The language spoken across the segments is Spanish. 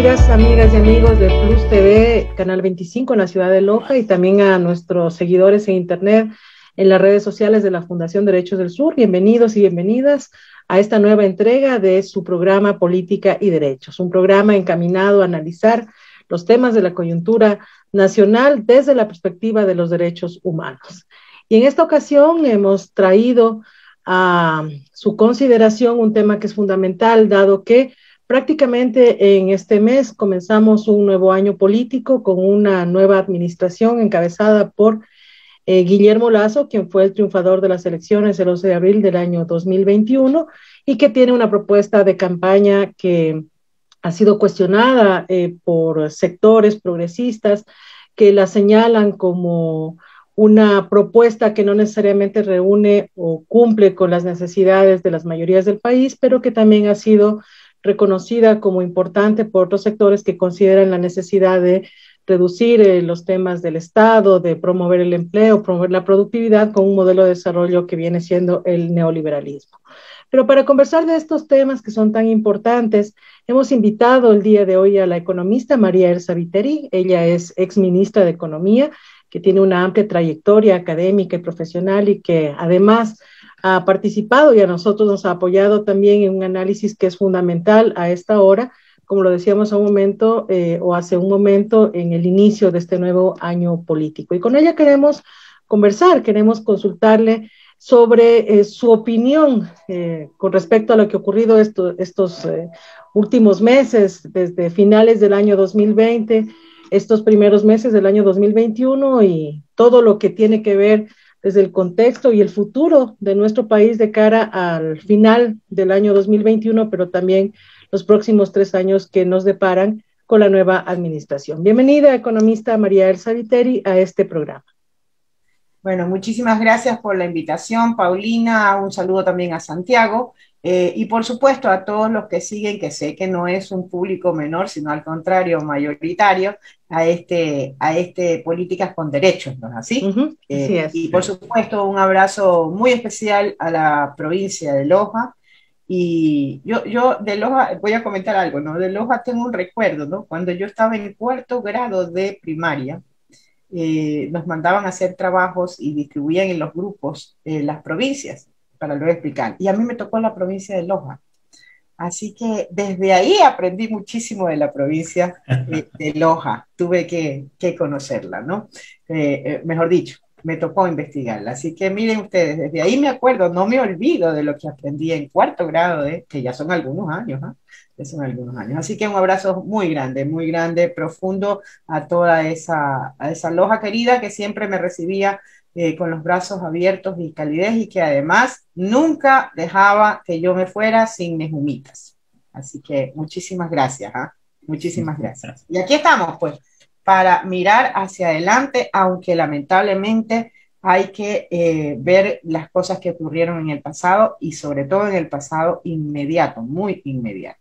queridas amigas y amigos de Plus TV, Canal 25 en la ciudad de Loja, y también a nuestros seguidores en internet, en las redes sociales de la Fundación Derechos del Sur. Bienvenidos y bienvenidas a esta nueva entrega de su programa Política y Derechos, un programa encaminado a analizar los temas de la coyuntura nacional desde la perspectiva de los derechos humanos. Y en esta ocasión hemos traído a su consideración un tema que es fundamental, dado que prácticamente en este mes comenzamos un nuevo año político con una nueva administración encabezada por Guillermo Lasso, quien fue el triunfador de las elecciones el 11 de abril del año 2021 y que tiene una propuesta de campaña que ha sido cuestionada por sectores progresistas que la señalan como una propuesta que no necesariamente reúne o cumple con las necesidades de las mayorías del país, pero que también ha sido reconocida como importante por otros sectores que consideran la necesidad de reducir los temas del Estado, de promover el empleo, promover la productividad con un modelo de desarrollo que viene siendo el neoliberalismo. Pero para conversar de estos temas que son tan importantes, hemos invitado el día de hoy a la economista María Elsa Viteri. Ella es exministra de Economía, que tiene una amplia trayectoria académica y profesional y que además ha participado y a nosotros nos ha apoyado también en un análisis que es fundamental a esta hora, como lo decíamos hace un momento en el inicio de este nuevo año político. Y con ella queremos conversar, queremos consultarle sobre su opinión con respecto a lo que ha ocurrido estos últimos meses, desde finales del año 2020, estos primeros meses del año 2021 y todo lo que tiene que ver desde el contexto y el futuro de nuestro país de cara al final del año 2021, pero también los próximos 3 años que nos deparan con la nueva administración. Bienvenida, economista María Elsa Viteri, a este programa. Bueno, muchísimas gracias por la invitación, Paulina. Un saludo también a Santiago y por supuesto a todos los que siguen, que sé que no es un público menor, sino al contrario, mayoritario, a este Políticas con Derechos, ¿no es así? Así es. Y por supuesto un abrazo muy especial a la provincia de Loja. Y yo de Loja, voy a comentar algo, ¿no? De Loja tengo un recuerdo, ¿no? Cuando yo estaba en 4º grado de primaria, nos mandaban a hacer trabajos y distribuían en los grupos las provincias, para luego explicar. Y a mí me tocó la provincia de Loja. Así que desde ahí aprendí muchísimo de la provincia de Loja. Tuve que conocerla, ¿no? Mejor dicho, me tocó investigarla. Así que miren ustedes, desde ahí me acuerdo, no me olvido de lo que aprendí en 4º grado, que ya son algunos años, ¿eh? Son algunos años. Así que un abrazo muy grande, profundo a toda esa Loja querida que siempre me recibía con los brazos abiertos y calidez y que además nunca dejaba que yo me fuera sin mis humitas. Así que muchísimas gracias, ¿eh? Muchísimas gracias. Y aquí estamos, pues, para mirar hacia adelante, aunque lamentablemente hay que ver las cosas que ocurrieron en el pasado y sobre todo en el pasado inmediato, muy inmediato.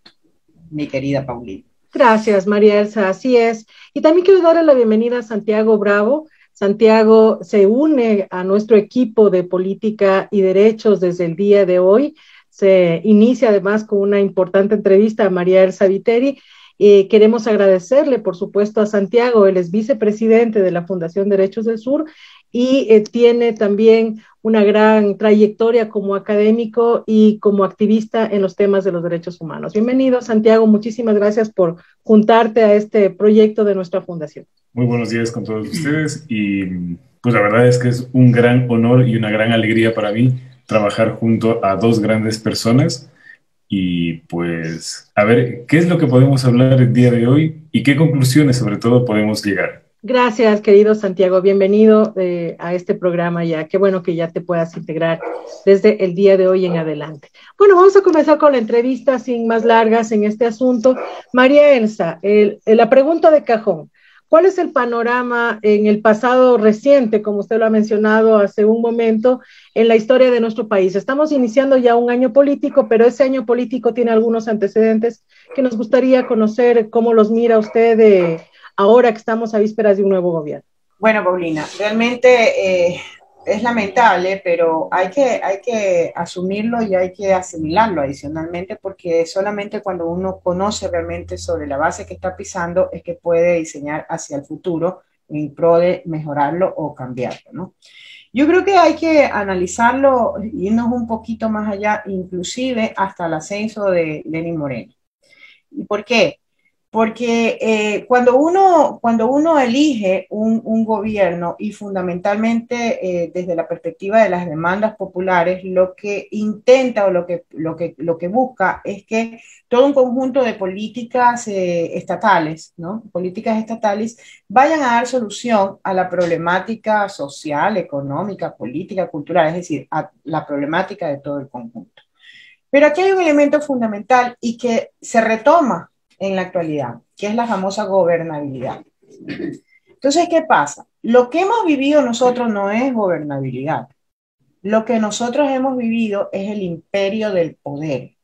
Mi querida Paulina. Gracias, María Elsa, así es. Y también quiero darle la bienvenida a Santiago Bravo. Santiago se une a nuestro equipo de Política y Derechos desde el día de hoy. Se inicia además con una importante entrevista a María Elsa Viteri. Queremos agradecerle, por supuesto, a Santiago. Él es vicepresidente de la Fundación Derechos del Sur y tiene también una gran trayectoria como académico y como activista en los temas de los derechos humanos. Bienvenido, Santiago. Muchísimas gracias por juntarte a este proyecto de nuestra fundación. Muy buenos días con todos ustedes y pues la verdad es que es un gran honor y una gran alegría para mí trabajar junto a 2 grandes personas y pues a ver qué es lo que podemos hablar el día de hoy y qué conclusiones sobre todo podemos llegar. Gracias, querido Santiago. Bienvenido a este programa ya. Qué bueno que ya te puedas integrar desde el día de hoy en adelante. Bueno, vamos a comenzar con la entrevista sin más largas en este asunto. María Elsa, la pregunta de cajón. ¿Cuál es el panorama en el pasado reciente, como usted lo ha mencionado hace un momento, en la historia de nuestro país? Estamos iniciando ya un año político, pero ese año político tiene algunos antecedentes que nos gustaría conocer cómo los mira usted ahora que estamos a vísperas de un nuevo gobierno. Bueno, Paulina, realmente es lamentable, pero hay que asumirlo y hay que asimilarlo adicionalmente, porque solamente cuando uno conoce realmente sobre la base que está pisando es que puede diseñar hacia el futuro en pro de mejorarlo o cambiarlo, ¿no? Yo creo que hay que analizarlo, irnos un poquito más allá, inclusive hasta el ascenso de Lenín Moreno. ¿Y por qué? Porque cuando uno elige un gobierno y fundamentalmente desde la perspectiva de las demandas populares, lo que intenta o lo que busca es que todo un conjunto de políticas estatales, ¿no? Políticas estatales vayan a dar solución a la problemática social, económica, política, cultural, es decir, a la problemática de todo el conjunto. Pero aquí hay un elemento fundamental y que se retoma en la actualidad, que es la famosa gobernabilidad. Entonces, ¿qué pasa? Lo que hemos vivido nosotros no es gobernabilidad. Lo que nosotros hemos vivido es el imperio del poder.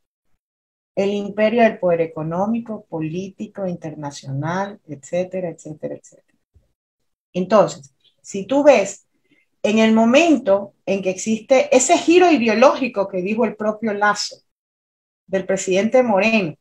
El imperio del poder económico, político, internacional, etcétera, etcétera, etcétera. Entonces, si tú ves en el momento en que existe ese giro ideológico que dijo el propio Lasso, del presidente Moreno,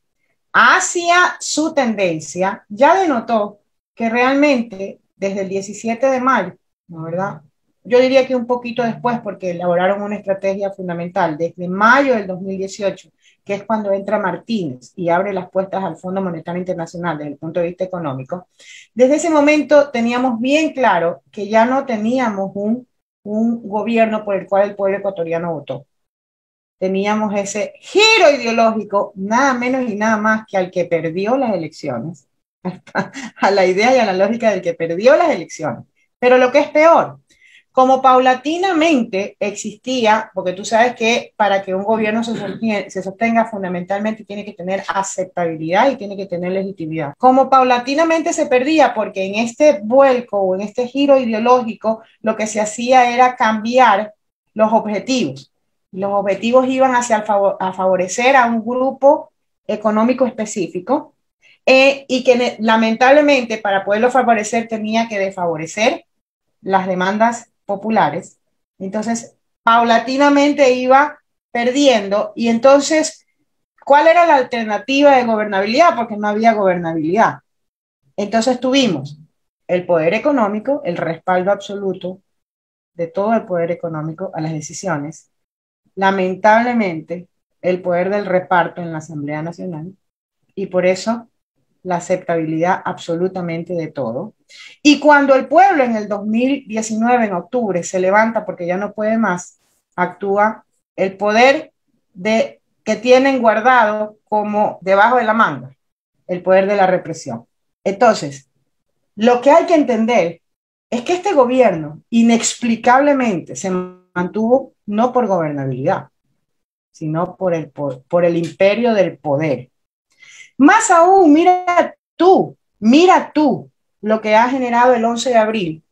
hacia su tendencia, ya denotó que realmente desde el 17 de mayo, ¿no, verdad? Yo diría que un poquito después, porque elaboraron una estrategia fundamental, desde mayo del 2018, que es cuando entra Martínez y abre las puertas al Fondo Monetario Internacional desde el punto de vista económico. Desde ese momento teníamos bien claro que ya no teníamos un gobierno por el cual el pueblo ecuatoriano votó. Teníamos ese giro ideológico, nada menos y nada más que al que perdió las elecciones, a la idea y a la lógica del que perdió las elecciones. Pero lo que es peor, como paulatinamente existía, porque tú sabes que para que un gobierno se sostenga fundamentalmente tiene que tener aceptabilidad y tiene que tener legitimidad. Como paulatinamente se perdía, porque en este vuelco o en este giro ideológico lo que se hacía era cambiar los objetivos. Los objetivos iban hacia a favorecer a un grupo económico específico y que lamentablemente para poderlo favorecer tenía que desfavorecer las demandas populares. Entonces, paulatinamente iba perdiendo y entonces, ¿cuál era la alternativa de gobernabilidad? Porque no había gobernabilidad. Entonces tuvimos el poder económico, el respaldo absoluto de todo el poder económico a las decisiones. Lamentablemente, el poder del reparto en la Asamblea Nacional y por eso la aceptabilidad absolutamente de todo. Y cuando el pueblo en el 2019, en octubre, se levanta porque ya no puede más, actúa el poder que tienen guardado como debajo de la manga, el poder de la represión. Entonces, lo que hay que entender es que este gobierno inexplicablemente se mantuvo no por gobernabilidad, sino por el imperio del poder. Más aún, mira tú lo que ha generado el 11 de abril,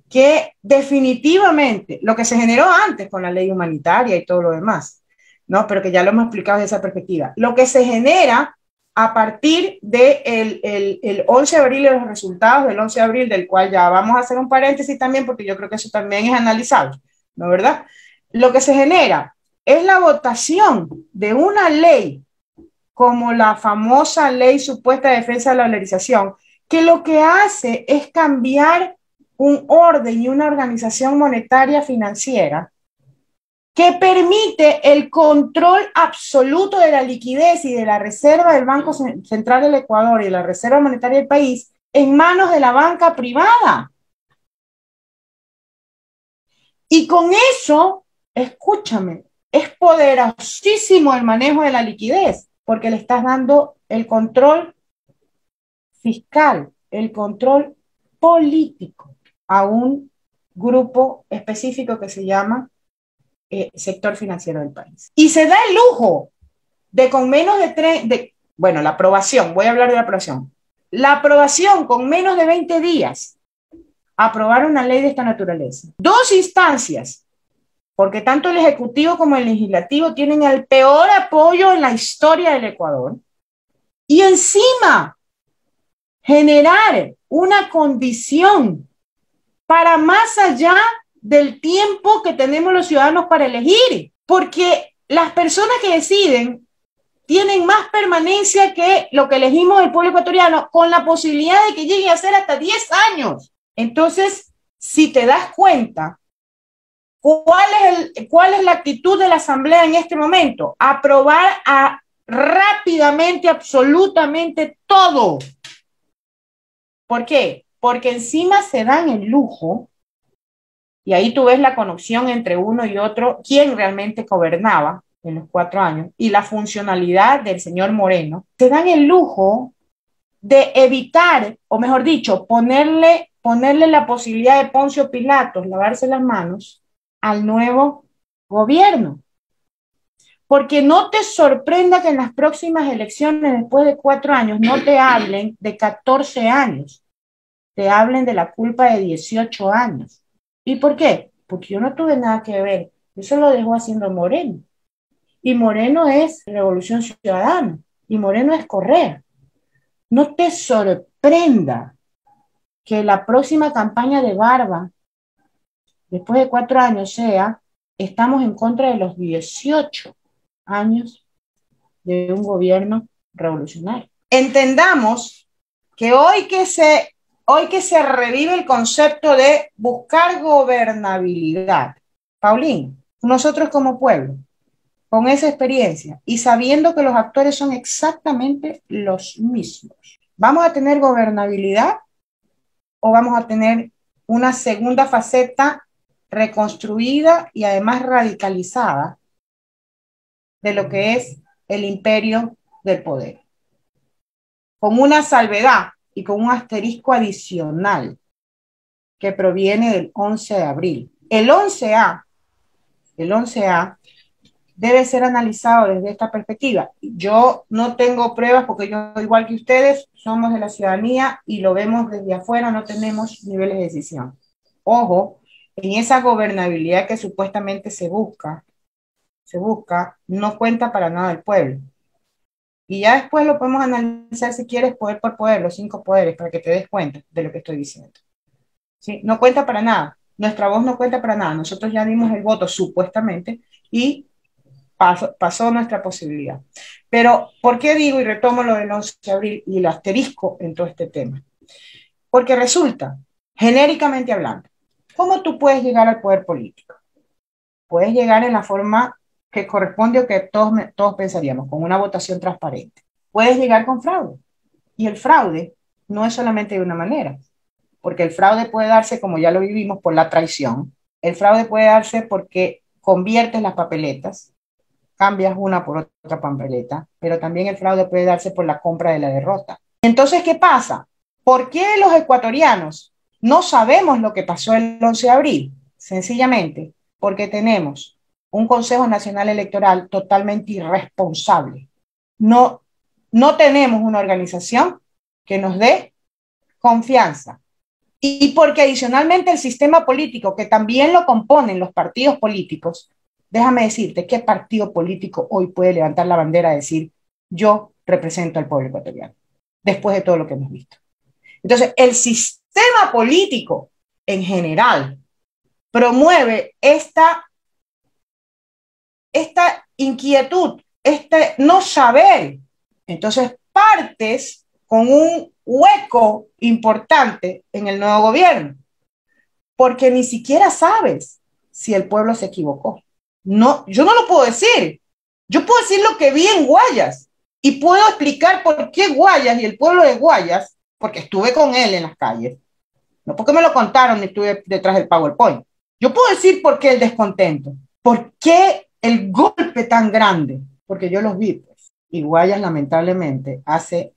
que definitivamente lo que se generó antes con la ley humanitaria y todo lo demás, ¿no? Pero que ya lo hemos explicado desde esa perspectiva. Lo que se genera a partir del el 11 de abril y los resultados del 11 de abril, del cual ya vamos a hacer un paréntesis también, porque yo creo que eso también es analizable, ¿no, verdad? Lo que se genera es la votación de una ley como la famosa ley supuesta de defensa de la dolarización, que lo que hace es cambiar un orden y una organización monetaria financiera que permite el control absoluto de la liquidez y de la reserva del Banco Central del Ecuador y de la reserva monetaria del país en manos de la banca privada. Y con eso, escúchame, es poderosísimo el manejo de la liquidez, porque le estás dando el control fiscal, el control político a un grupo específico que se llama sector financiero del país. Y se da el lujo de con menos bueno, la aprobación, voy a hablar de la aprobación. La aprobación con menos de 20 días, aprobar una ley de esta naturaleza. 2 instancias, porque tanto el Ejecutivo como el Legislativo tienen el peor apoyo en la historia del Ecuador. Y encima, generar una condición para más allá del tiempo que tenemos los ciudadanos para elegir, porque las personas que deciden tienen más permanencia que lo que elegimos el pueblo ecuatoriano, con la posibilidad de que llegue a ser hasta 10 años. Entonces, si te das cuenta, ¿cuál es la actitud de la Asamblea en este momento? Aprobar rápidamente absolutamente todo. ¿Por qué? Porque encima se dan el lujo, y ahí tú ves la conexión entre uno y otro, quién realmente gobernaba en los 4 años, y la funcionalidad del señor Moreno, se dan el lujo de evitar, o mejor dicho, ponerle la posibilidad de Poncio Pilatos, lavarse las manos, al nuevo gobierno. Porque no te sorprenda que en las próximas elecciones, después de 4 años, no te hablen de 14 años, te hablen de la culpa de 18 años. ¿Y por qué? Porque yo no tuve nada que ver. Eso lo dejó haciendo Moreno. Y Moreno es Revolución Ciudadana. Y Moreno es Correa. No te sorprenda que la próxima campaña de Barba, después de 4 años, sea, estamos en contra de los 18 años de un gobierno revolucionario. Entendamos que hoy que se revive el concepto de buscar gobernabilidad, Paulín, nosotros como pueblo, con esa experiencia y sabiendo que los actores son exactamente los mismos, ¿vamos a tener gobernabilidad o vamos a tener una segunda faceta reconstruida y además radicalizada de lo que es el imperio del poder? Con una salvedad y con un asterisco adicional que proviene del 11 de abril. El 11A debe ser analizado desde esta perspectiva. Yo no tengo pruebas porque yo, igual que ustedes, somos de la ciudadanía y lo vemos desde afuera, no tenemos niveles de decisión. Ojo, en esa gobernabilidad que supuestamente se busca, no cuenta para nada el pueblo. Y ya después lo podemos analizar si quieres poder por poder, los 5 poderes, para que te des cuenta de lo que estoy diciendo. ¿Sí? No cuenta para nada. Nuestra voz no cuenta para nada. Nosotros ya dimos el voto supuestamente y pasó nuestra posibilidad. Pero, ¿por qué digo y retomo lo del 11 de abril y el asterisco en todo este tema? Porque resulta, genéricamente hablando, ¿cómo tú puedes llegar al poder político? Puedes llegar en la forma que corresponde o que todos pensaríamos, con una votación transparente. Puedes llegar con fraude. Y el fraude no es solamente de una manera, porque el fraude puede darse, como ya lo vivimos, por la traición. El fraude puede darse porque conviertes las papeletas, cambias una por otra papeleta, pero también el fraude puede darse por la compra de la derrota. Entonces, ¿qué pasa? ¿Por qué los ecuatorianos no sabemos lo que pasó el 11 de abril? Sencillamente porque tenemos un Consejo Nacional Electoral totalmente irresponsable. No tenemos una organización que nos dé confianza. Y porque adicionalmente el sistema político, que también lo componen los partidos políticos, déjame decirte, ¿qué partido político hoy puede levantar la bandera y decir, yo represento al pueblo ecuatoriano, después de todo lo que hemos visto? Entonces, el sistema político en general promueve esta inquietud, este no saber. Entonces, partes con un hueco importante en el nuevo gobierno, porque ni siquiera sabes si el pueblo se equivocó. No, yo no lo puedo decir. Yo puedo decir lo que vi en Guayas y puedo explicar por qué Guayas y el pueblo de Guayas, porque estuve con él en las calles, no porque me lo contaron ni estuve detrás del PowerPoint. Yo puedo decir por qué el descontento, por qué el golpe tan grande, porque yo los vi, pues. Y Guayas lamentablemente hace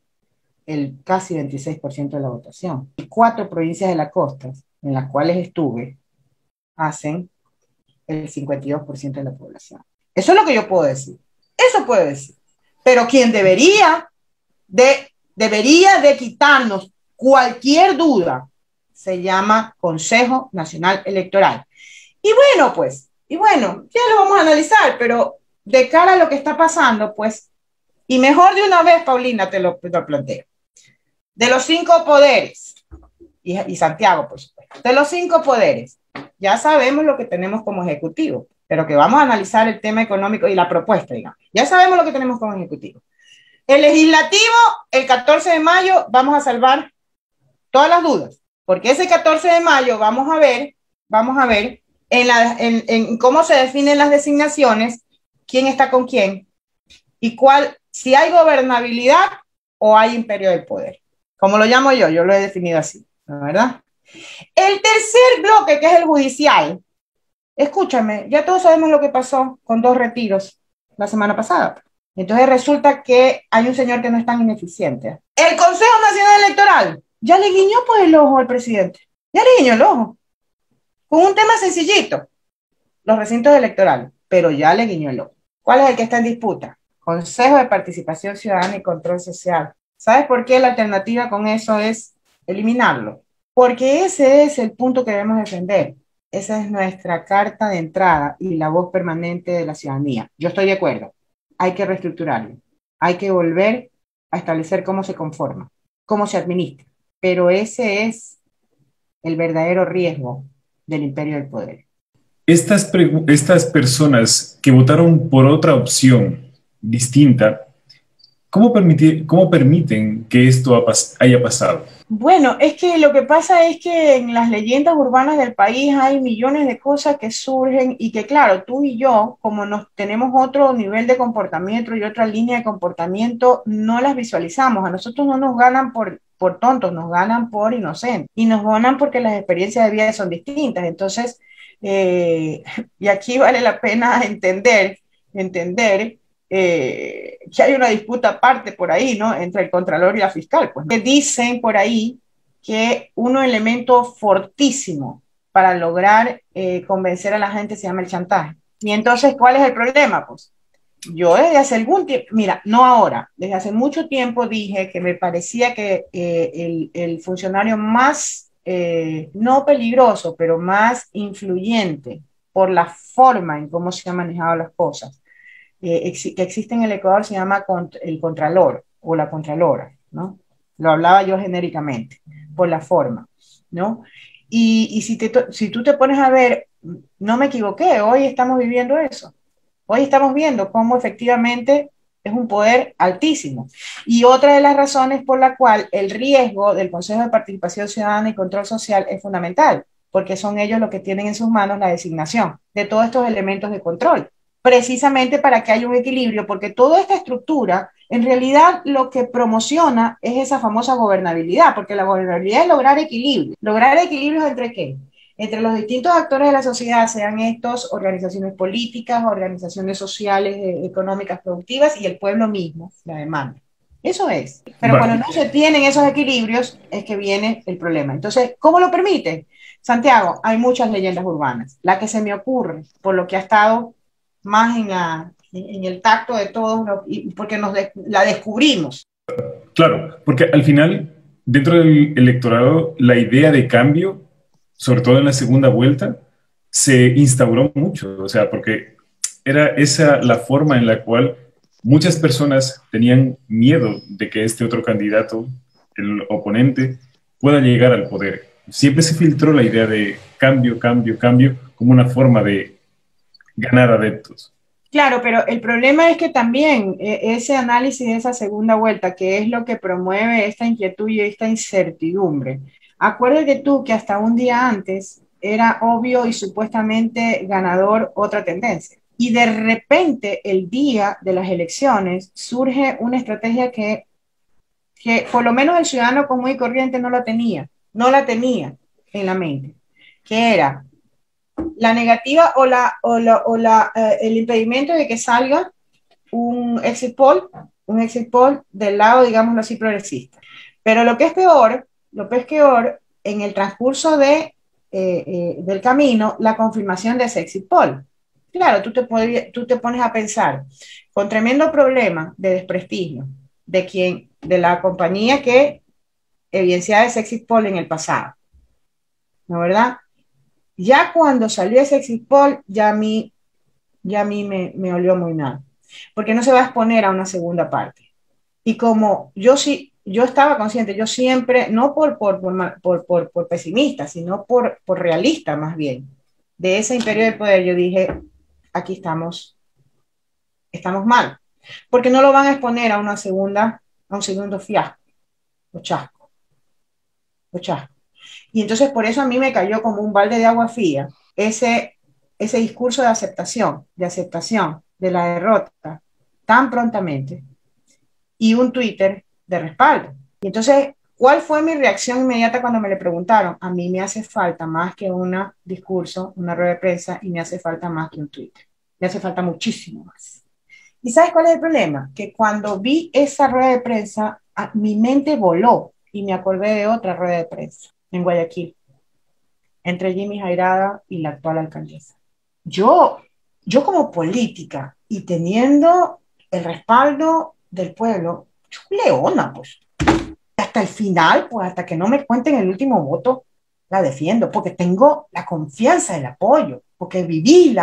el casi 26% de la votación. Y 4 provincias de la costa, en las cuales estuve, hacen el 52% de la población. Eso es lo que yo puedo decir. Eso puedo decir. Pero quien debería de quitarnos cualquier duda se llama Consejo Nacional Electoral. Y bueno, ya lo vamos a analizar, pero de cara a lo que está pasando, pues, y mejor de una vez, Paulina, te lo planteo. De los 5 poderes, y Santiago, por supuesto, de los 5 poderes, Ya sabemos lo que tenemos como ejecutivo, pero que vamos a analizar el tema económico y la propuesta, digamos. Ya sabemos lo que tenemos como ejecutivo. El legislativo, el 14 de mayo, vamos a salvar todas las dudas, porque ese 14 de mayo vamos a ver en cómo se definen las designaciones, quién está con quién y si hay gobernabilidad o hay imperio del poder. Como lo llamo yo lo he definido así, ¿no? ¿Verdad? El tercer bloque, que es el judicial, escúchame, ya todos sabemos lo que pasó con 2 retiros la semana pasada. Entonces resulta que hay un señor que no es tan ineficiente. El Consejo Nacional Electoral ya le guiñó pues el ojo al presidente. Ya le guiñó el ojo. Con un tema sencillito, los recintos electorales, pero ya le guiñó el ojo. ¿Cuál es el que está en disputa? Consejo de Participación Ciudadana y Control Social. ¿Sabes por qué la alternativa con eso es eliminarlo? Porque ese es el punto que debemos defender. Esa es nuestra carta de entrada y la voz permanente de la ciudadanía. Yo estoy de acuerdo. Hay que reestructurarlo. Hay que volver a establecer cómo se conforma, cómo se administra. Pero ese es el verdadero riesgo del imperio del poder. Estas personas que votaron por otra opción distinta, ¿cómo permiten que esto haya pasado? Bueno, es que lo que pasa es que en las leyendas urbanas del país hay millones de cosas que surgen y que, claro, tú y yo, como nos tenemos otro nivel de comportamiento y otra línea de comportamiento, no las visualizamos. A nosotros no nos ganan por tontos, nos ganan por inocentes y nos ganan porque las experiencias de vida son distintas. Entonces, y aquí vale la pena entender que hay una disputa aparte por ahí, ¿no? Entre el Contralor y la Fiscal, pues, que dicen por ahí que un elemento fortísimo para lograr convencer a la gente se llama el chantaje. Y entonces, ¿cuál es el problema? Pues yo desde hace algún tiempo, mira, no ahora, desde hace mucho tiempo dije que me parecía que el funcionario más, no peligroso, pero más influyente por la forma en cómo se han manejado las cosas, que existe en el Ecuador se llama el Contralor o la Contralora, ¿no? Lo hablaba yo genéricamente, por la forma, ¿no? Y si tú te pones a ver, no me equivoqué, hoy estamos viviendo eso. Hoy estamos viendo cómo efectivamente es un poder altísimo. Y otra de las razones por la cual el riesgo del Consejo de Participación Ciudadana y Control Social es fundamental, porque son ellos los que tienen en sus manos la designación de todos estos elementos de control, precisamente para que haya un equilibrio, porque toda esta estructura en realidad lo que promociona es esa famosa gobernabilidad, porque la gobernabilidad es lograr equilibrio. ¿Lograr equilibrios entre qué? Entre los distintos actores de la sociedad, sean estos organizaciones políticas, organizaciones sociales, económicas, productivas y el pueblo mismo, la demanda. Eso es. Pero Vale. cuando no se tienen esos equilibrios es que viene el problema. Entonces, ¿cómo lo permite? Santiago, hay muchas leyendas urbanas. La que se me ocurre, por lo que ha estado más en el tacto de todos, y porque la descubrimos. Claro, porque al final, dentro del electorado, la idea de cambio, sobre todo en la segunda vuelta, se instauró mucho, o sea, porque era esa la forma en la cual muchas personas tenían miedo de que este otro candidato, el oponente, pueda llegar al poder. Siempre se filtró la idea de cambio, cambio, cambio, como una forma de ganar adeptos. Claro, pero el problema es que también ese análisis de esa segunda vuelta, que es lo que promueve esta inquietud y esta incertidumbre. Acuérdate tú que hasta un día antes era obvio y supuestamente ganador otra tendencia. Y de repente, el día de las elecciones, surge una estrategia que por lo menos el ciudadano común y corriente no la tenía en la mente, que era la negativa el impedimento de que salga un exit poll del lado, digámoslo así, progresista. Pero lo que es peor, en el transcurso del camino, la confirmación de ese exit poll. Claro, tú te pones a pensar, con tremendo problema de desprestigio de la compañía que evidenciaba ese exit poll en el pasado, ¿no, verdad? Ya cuando salió ese exit poll, ya a mí me olió muy mal, porque no se va a exponer a una segunda parte. Y como yo sí yo estaba consciente, yo siempre, no por pesimista, sino por realista más bien, de ese imperio del poder, yo dije, aquí estamos mal, porque no lo van a exponer a un segundo fiasco, o chasco, o chasco. Y entonces por eso a mí me cayó como un balde de agua fría ese discurso de aceptación de la derrota tan prontamente y un Twitter de respaldo. Y entonces, ¿cuál fue mi reacción inmediata cuando me le preguntaron? A mí me hace falta más que un discurso, una rueda de prensa, y me hace falta más que un Twitter. Me hace falta muchísimo más. ¿Y sabes cuál es el problema? Que cuando vi esa rueda de prensa, mi mente voló y me acordé de otra rueda de prensa en Guayaquil, entre Jimmy Jairada y la actual alcaldesa. Yo, yo como política y teniendo el respaldo del pueblo, yo leona, pues. Hasta el final, pues hasta que no me cuenten el último voto, la defiendo, porque tengo la confianza, el apoyo, porque viví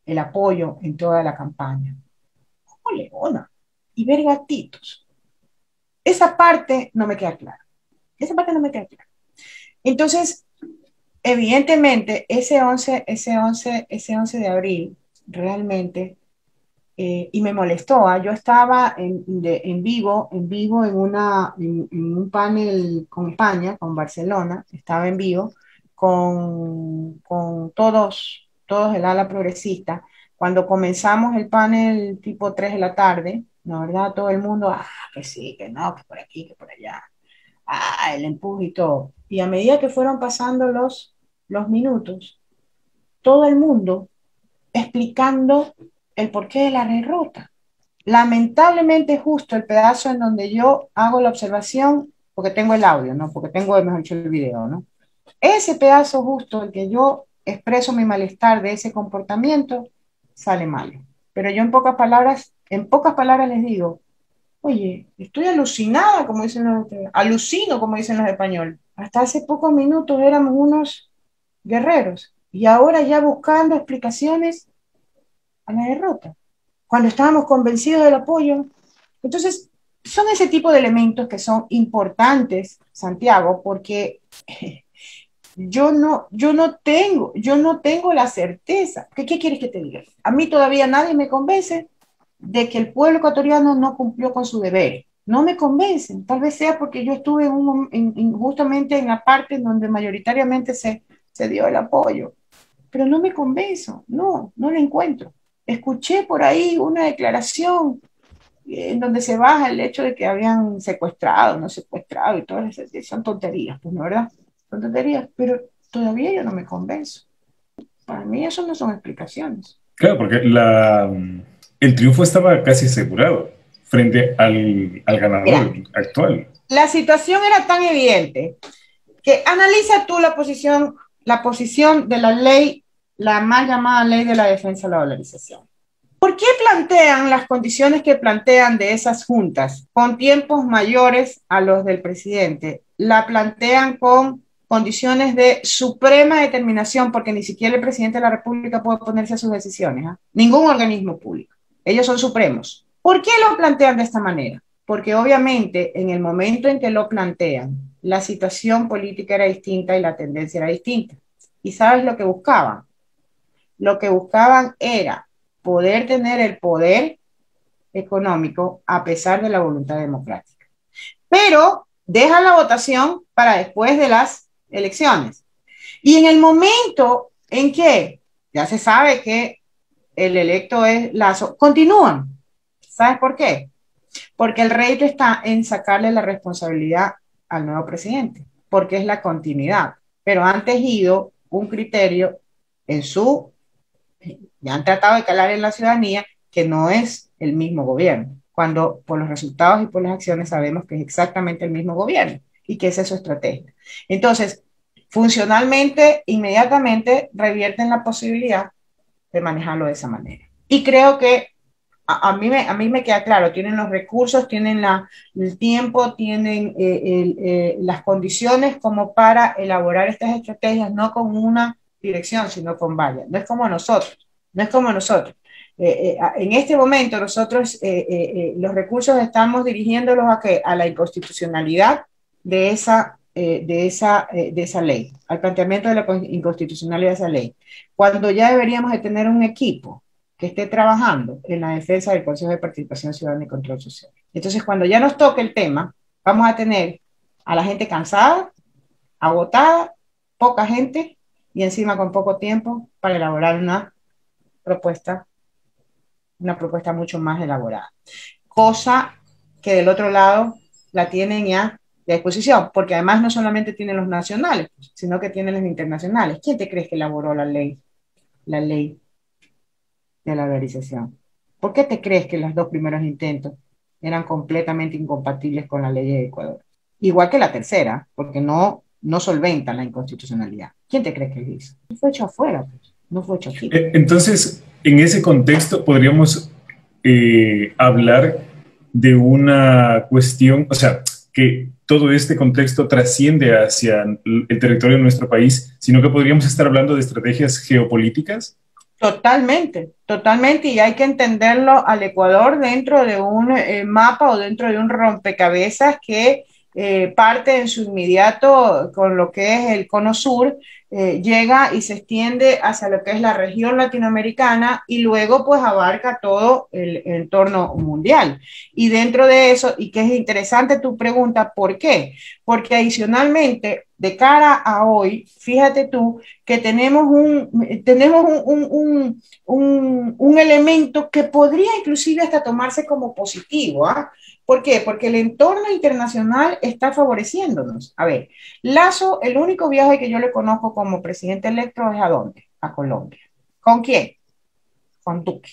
el apoyo en toda la campaña. Como leona. Y ver gatitos. Esa parte no me queda clara. Esa parte no me queda clara. Entonces, evidentemente, ese 11 de abril, realmente, y me molestó. Yo estaba en vivo en un panel con España, con Barcelona, estaba en vivo con todos el ala progresista. Cuando comenzamos el panel tipo 3 de la tarde, ¿no, verdad? Todo el mundo, que sí, que no, que por aquí, que por allá, el empuje y todo. Y a medida que fueron pasando los minutos, todo el mundo explicando el porqué de la derrota. Lamentablemente, justo el pedazo en donde yo hago la observación, porque tengo el audio, ¿no? Porque tengo, mejor dicho, el video, ¿no? Ese pedazo justo, el que yo expreso mi malestar de ese comportamiento, sale mal. Pero yo en pocas palabras les digo, oye, estoy alucinada, como dicen alucino, como dicen los españoles. Hasta hace pocos minutos éramos unos guerreros y ahora ya buscando explicaciones a la derrota, cuando estábamos convencidos del apoyo. Entonces, son ese tipo de elementos que son importantes, Santiago, porque yo no tengo la certeza. ¿Qué quieres que te diga? A mí todavía nadie me convence de que el pueblo ecuatoriano no cumplió con su deber. No me convencen. Tal vez sea porque yo estuve justamente en la parte en donde mayoritariamente se dio el apoyo. Pero no me convenzo. No lo encuentro. Escuché por ahí una declaración en donde se baja el hecho de que habían secuestrado, no secuestrado y todas esas, son tonterías, pues, ¿no, verdad? Son tonterías, pero todavía yo no me convenzo. Para mí eso no son explicaciones. Claro, porque el triunfo estaba casi asegurado frente al ganador Mira, actual. la situación era tan evidente que analiza tú la posición de la ley, la mal llamada ley de la defensa de la dolarización. ¿Por qué plantean las condiciones que plantean de esas juntas con tiempos mayores a los del presidente? La plantean con condiciones de suprema determinación, porque ni siquiera el presidente de la República puede oponerse a sus decisiones, ¿eh? Ningún organismo público. Ellos son supremos. ¿Por qué lo plantean de esta manera? Porque obviamente en el momento en que lo plantean, la situación política era distinta y la tendencia era distinta. ¿Y sabes lo que buscaban? Lo que buscaban era poder tener el poder económico a pesar de la voluntad democrática. Pero deja la votación para después de las elecciones. Y en el momento en que ya se sabe que el electo es Lazo, continúan. ¿Sabes por qué? Porque el reto está en sacarle la responsabilidad al nuevo presidente, porque es la continuidad. Pero han tejido un criterio ya han tratado de calar en la ciudadanía que no es el mismo gobierno, cuando por los resultados y por las acciones sabemos que es exactamente el mismo gobierno y que esa es su estrategia. Entonces, funcionalmente, inmediatamente revierten la posibilidad de manejarlo de esa manera. Y creo que a mí me queda claro, tienen los recursos, tienen el tiempo, tienen las condiciones como para elaborar estas estrategias, no con una dirección, sino con varias. No es como nosotros. En este momento nosotros los recursos estamos dirigiéndolos a, ¿qué? A la inconstitucionalidad de esa ley, al planteamiento de la inconstitucionalidad de esa ley, cuando ya deberíamos de tener un equipo que esté trabajando en la defensa del Consejo de Participación Ciudadana y Control Social. Entonces, cuando ya nos toque el tema, vamos a tener a la gente cansada, agotada, poca gente y encima con poco tiempo para elaborar una propuesta mucho más elaborada. Cosa que del otro lado la tienen ya de disposición, porque además no solamente tienen los nacionales, sino que tienen los internacionales. ¿Quién te crees que elaboró la ley de la valorización? ¿Por qué te crees que los dos primeros intentos eran completamente incompatibles con la ley de Ecuador? Igual que la tercera, porque no solventan la inconstitucionalidad. ¿Quién te crees que lo hizo? No fue hecho afuera, pues. No fue hecho aquí. Entonces, en ese contexto podríamos hablar de una cuestión, o sea, que todo este contexto trasciende hacia el territorio de nuestro país, sino que podríamos estar hablando de estrategias geopolíticas. Totalmente, totalmente, y hay que entenderlo al Ecuador dentro de un mapa o dentro de un rompecabezas que parte en su inmediato con lo que es el cono sur, llega y se extiende hacia lo que es la región latinoamericana y luego pues abarca todo el entorno mundial. Y dentro de eso, y que es interesante tu pregunta, ¿por qué? Porque adicionalmente, de cara a hoy, fíjate tú que tenemos un elemento que podría inclusive hasta tomarse como positivo, ¿ah? ¿Por qué? Porque el entorno internacional está favoreciéndonos. A ver, Lazo, el único viaje que yo le conozco como presidente electo es ¿a dónde? A Colombia. ¿Con quién? Con Duque.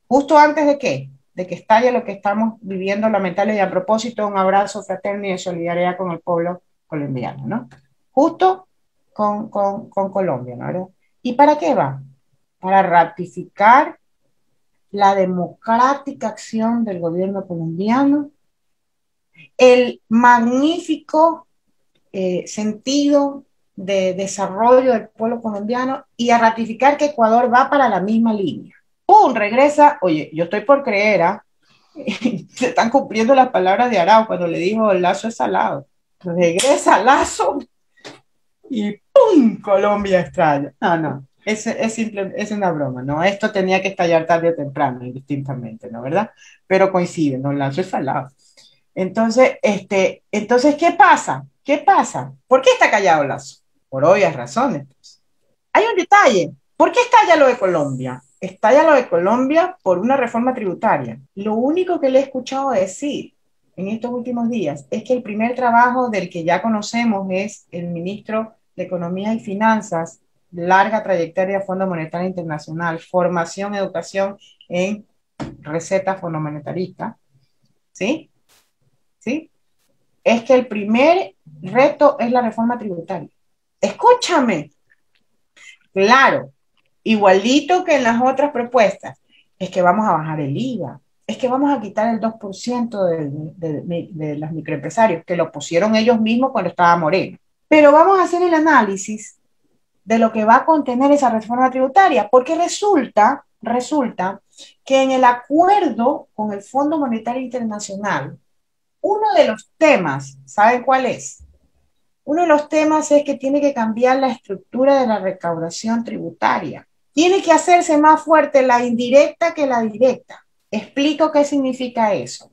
¿Justo antes de qué? De que estalle lo que estamos viviendo lamentable, y a propósito, un abrazo fraterno y de solidaridad con el pueblo colombiano, ¿no? Justo con Colombia, ¿no? ¿Y para qué va? Para ratificar la democrática acción del gobierno colombiano, el magnífico sentido de desarrollo del pueblo colombiano y a ratificar que Ecuador va para la misma línea. ¡Pum! Regresa, oye, yo estoy por creer, ¿ah? Se están cumpliendo las palabras de Arau cuando le dijo el Lazo es salado. Regresa Lazo y ¡pum! Colombia extraña. No, es una broma, ¿no? Esto tenía que estallar tarde o temprano, indistintamente, ¿no? ¿Verdad? Pero coincide, ¿no? Lazo es salado. Entonces, ¿qué pasa? ¿Qué pasa? ¿Por qué está callado Lazo? Por obvias razones. Pues. Hay un detalle. ¿Por qué estalla lo de Colombia? Estalla lo de Colombia por una reforma tributaria. Lo único que le he escuchado decir en estos últimos días es que el primer trabajo del que ya conocemos es el ministro de Economía y Finanzas, larga trayectoria de Fondo Monetario Internacional, formación, educación en receta fondomonetarista, ¿sí? ¿Sí? Es que el primer reto es la reforma tributaria. Escúchame. Claro, igualito que en las otras propuestas, es que vamos a bajar el IVA, es que vamos a quitar el 2% de los microempresarios, que lo pusieron ellos mismos cuando estaba Moreno. Pero vamos a hacer el análisis de lo que va a contener esa reforma tributaria, porque resulta que en el acuerdo con el Fondo Monetario Internacional, uno de los temas, ¿saben cuál es? Uno de los temas es que tiene que cambiar la estructura de la recaudación tributaria. Tiene que hacerse más fuerte la indirecta que la directa. Explico qué significa eso.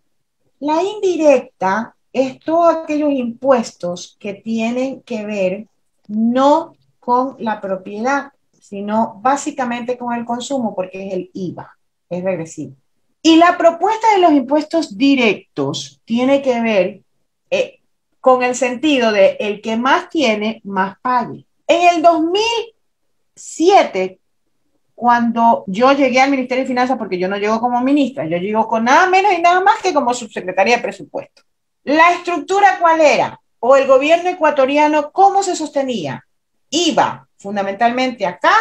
La indirecta es todos aquellos impuestos que tienen que ver no con la propiedad, sino básicamente con el consumo, porque es el IVA, es regresivo. Y la propuesta de los impuestos directos tiene que ver con el sentido de el que más tiene, más pague. En el 2007, cuando yo llegué al Ministerio de Finanzas, porque yo no llego como ministra, yo llego con nada menos y nada más que como subsecretaria de presupuesto. ¿La estructura cuál era? O el gobierno ecuatoriano, ¿cómo se sostenía? IVA, fundamentalmente acá,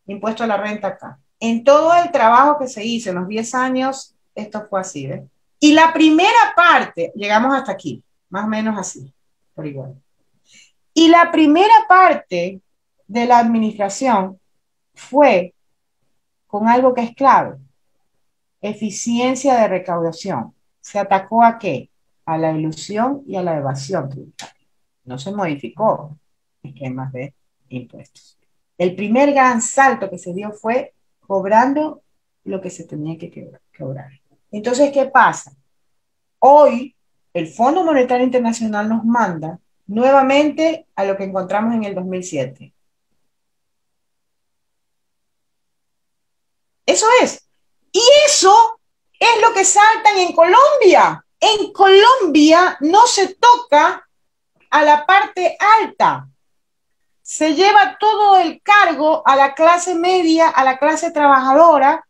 impuesto a la renta acá. En todo el trabajo que se hizo en los 10 años, esto fue así, ¿ves? Y la primera parte, llegamos hasta aquí, más o menos así, por igual. Y la primera parte de la administración fue con algo que es clave: eficiencia de recaudación. ¿Se atacó a qué? A la ilusión y a la evasión tributaria. No se modificó esquemas de impuestos. El primer gran salto que se dio fue cobrando lo que se tenía que cobrar. Entonces, ¿qué pasa? Hoy, el Fondo Monetario Internacional nos manda nuevamente a lo que encontramos en el 2007. Eso es. Y eso es lo que saltan en Colombia. En Colombia no se toca a la parte alta. Se lleva todo el cargo a la clase media, a la clase trabajadora,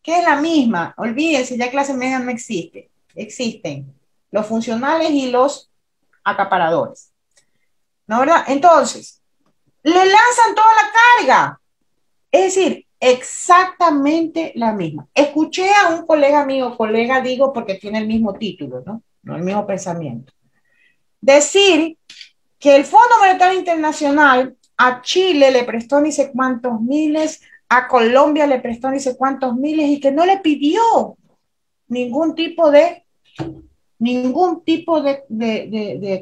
que es la misma. Olvídense, ya clase media no existe. Existen los funcionales y los acaparadores. ¿No, verdad? Entonces, le lanzan toda la carga. Es decir, exactamente la misma. Escuché a un colega mío, colega digo porque tiene el mismo título, ¿no? No el mismo pensamiento, decir que el Fondo Monetario Internacional a Chile le prestó ni sé cuántos miles, a Colombia le prestó ni sé cuántos miles y que no le pidió ningún tipo de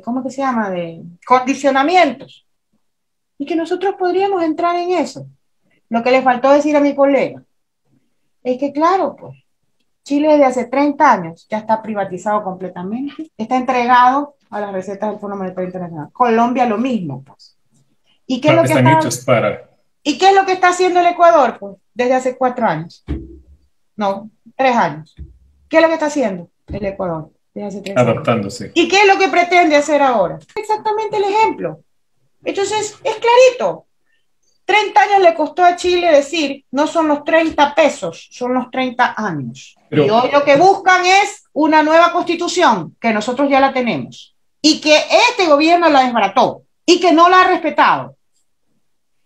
¿cómo que se llama? De condicionamientos. Y que nosotros podríamos entrar en eso. Lo que le faltó decir a mi colega es que, claro, pues, Chile desde hace 30 años ya está privatizado completamente, está entregado a las recetas del Fondo Monetario Internacional. Colombia lo mismo, pues. ¿Y qué, es lo que están hechos para... ¿Y qué es lo que está haciendo el Ecuador? Pues, desde hace 4 años. No, 3 años. ¿Qué es lo que está haciendo el Ecuador desde hace 3 años? Adaptándose. ¿Y qué es lo que pretende hacer ahora? Exactamente el ejemplo. Entonces, es clarito. 30 años le costó a Chile decir, no son los 30 pesos, son los 30 años. Pero, y hoy lo que buscan es una nueva constitución, que nosotros ya la tenemos, y que este gobierno la desbarató, y que no la ha respetado.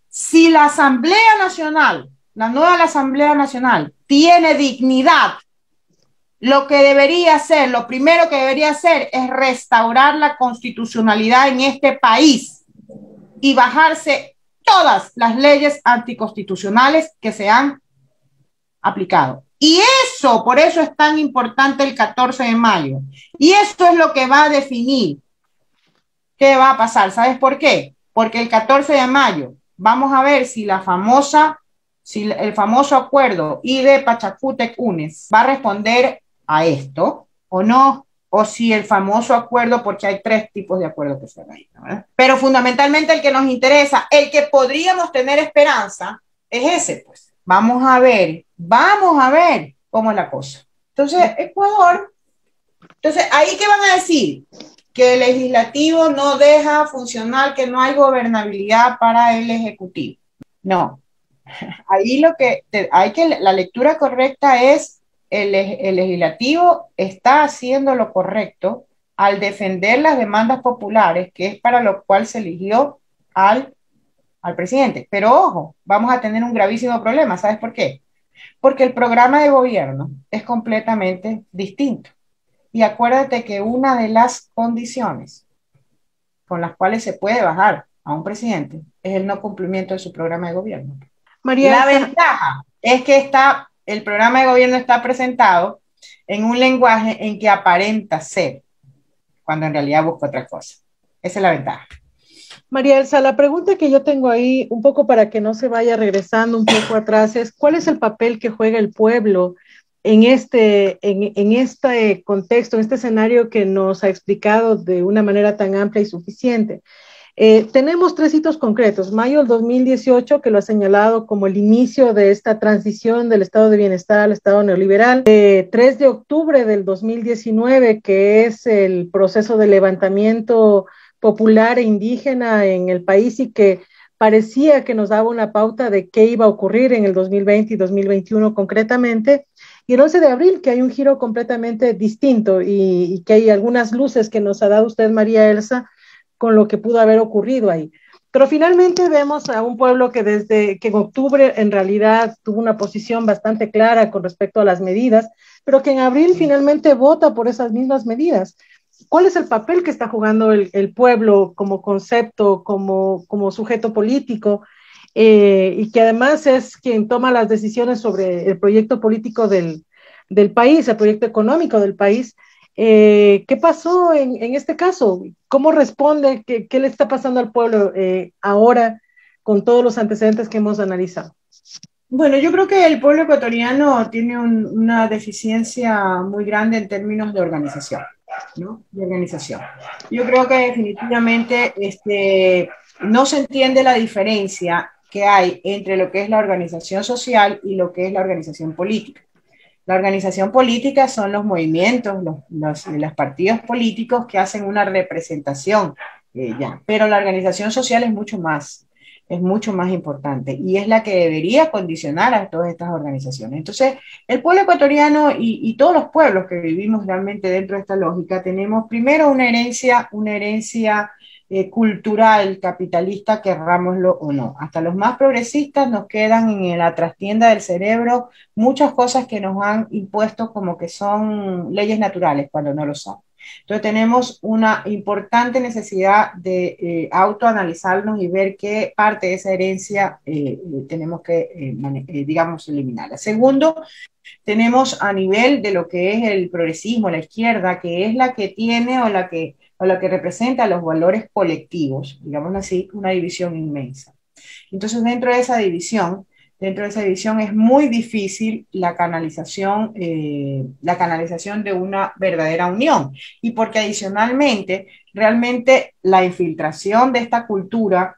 Si la Asamblea Nacional, la nueva Asamblea Nacional, tiene dignidad, lo que debería hacer, lo primero que debería hacer es restaurar la constitucionalidad en este país y bajarse todas las leyes anticonstitucionales que se han aplicado. Y eso, por eso es tan importante el 14 de mayo. Y esto es lo que va a definir qué va a pasar. ¿Sabes por qué? Porque el 14 de mayo vamos a ver si el famoso acuerdo de Pachacútec-UNES va a responder a esto o no, o si el famoso acuerdo, porque hay 3 tipos de acuerdos que se realizan, ¿verdad? Pero fundamentalmente el que nos interesa, el que podríamos tener esperanza, es ese, pues. Vamos a ver cómo es la cosa. Entonces, Ecuador, ¿ahí qué van a decir? Que el legislativo no deja funcionar, que no hay gobernabilidad para el ejecutivo. No. Ahí la lectura correcta es el legislativo está haciendo lo correcto al defender las demandas populares, que es para lo cual se eligió al presidente. Pero ojo, vamos a tener un gravísimo problema. ¿Sabes por qué? Porque el programa de gobierno es completamente distinto. Y acuérdate que una de las condiciones con las cuales se puede bajar a un presidente es el no cumplimiento de su programa de gobierno. La ventaja es que el programa de gobierno está presentado en un lenguaje en que aparenta ser, cuando en realidad busca otra cosa. Esa es la ventaja. María Elsa, la pregunta que yo tengo ahí, un poco para que no se vaya regresando un poco atrás, es ¿cuál es el papel que juega el pueblo en este contexto, en este escenario que nos ha explicado de una manera tan amplia y suficiente? Tenemos 3 hitos concretos. Mayo del 2018, que lo ha señalado como el inicio de esta transición del estado de bienestar al estado neoliberal. 3 de octubre del 2019, que es el proceso de levantamiento popular e indígena en el país y que parecía que nos daba una pauta de qué iba a ocurrir en el 2020 y 2021 concretamente. Y el 11 de abril, que hay un giro completamente distinto y que hay algunas luces que nos ha dado usted, María Elsa, con lo que pudo haber ocurrido ahí. Pero finalmente vemos a un pueblo que desde que en octubre en realidad tuvo una posición bastante clara con respecto a las medidas, pero que en abril finalmente vota por esas mismas medidas. ¿Cuál es el papel que está jugando el pueblo como concepto, como sujeto político y que además es quien toma las decisiones sobre el proyecto político del país, el proyecto económico del país. ¿Qué pasó en este caso? ¿Cómo responde? ¿Qué le está pasando al pueblo ahora con todos los antecedentes que hemos analizado? Bueno, yo creo que el pueblo ecuatoriano tiene una deficiencia muy grande en términos de organización, ¿no? De organización. Yo creo que definitivamente no se entiende la diferencia que hay entre lo que es la organización social y lo que es la organización política. La organización política son los movimientos, los partidos políticos que hacen una representación, ya. Pero la organización social es mucho más importante y es la que debería condicionar a todas estas organizaciones. Entonces, el pueblo ecuatoriano y todos los pueblos que vivimos realmente dentro de esta lógica, tenemos primero una herencia cultural, capitalista, querrámoslo o no. Hasta los más progresistas nos quedan en la trastienda del cerebro muchas cosas que nos han impuesto como que son leyes naturales cuando no lo son. Entonces tenemos una importante necesidad de autoanalizarnos y ver qué parte de esa herencia tenemos que, digamos, eliminarla. Segundo, tenemos a nivel de lo que es el progresismo, la izquierda, que es la que tiene o la que representa los valores colectivos, digamos así, una división inmensa. Entonces, dentro de esa división es muy difícil la canalización de una verdadera unión. Y porque adicionalmente, realmente la infiltración de esta cultura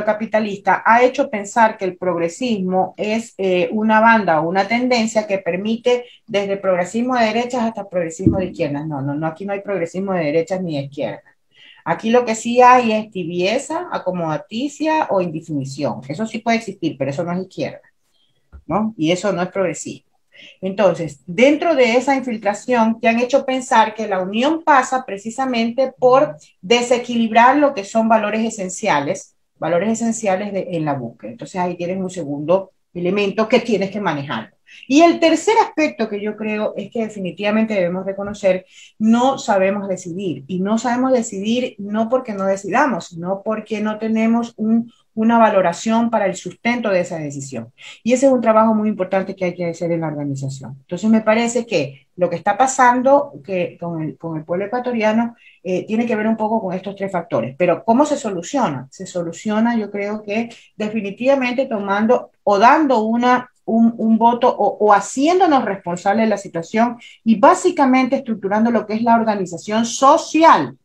capitalista, ha hecho pensar que el progresismo es una banda o una tendencia que permite desde el progresismo de derechas hasta el progresismo de izquierdas. No, aquí no hay progresismo de derechas ni de izquierdas. Aquí lo que sí hay es tibieza, acomodaticia o indefinición. Eso sí puede existir, pero eso no es izquierda, ¿no? Y eso no es progresismo. Entonces, dentro de esa infiltración, te han hecho pensar que la unión pasa precisamente por desequilibrar lo que son valores esenciales en la búsqueda. Entonces, ahí tienes un segundo elemento que tienes que manejar. Y el tercer aspecto que yo creo es que definitivamente debemos reconocer, no sabemos decidir. Y no sabemos decidir no porque no decidamos, sino porque no tenemos una valoración para el sustento de esa decisión. Y ese es un trabajo muy importante que hay que hacer en la organización. Entonces me parece que lo que está pasando con el pueblo ecuatoriano tiene que ver un poco con estos tres factores. Pero ¿cómo se soluciona? Se soluciona, yo creo que definitivamente tomando o dando un voto o haciéndonos responsables de la situación y básicamente estructurando lo que es la organización social,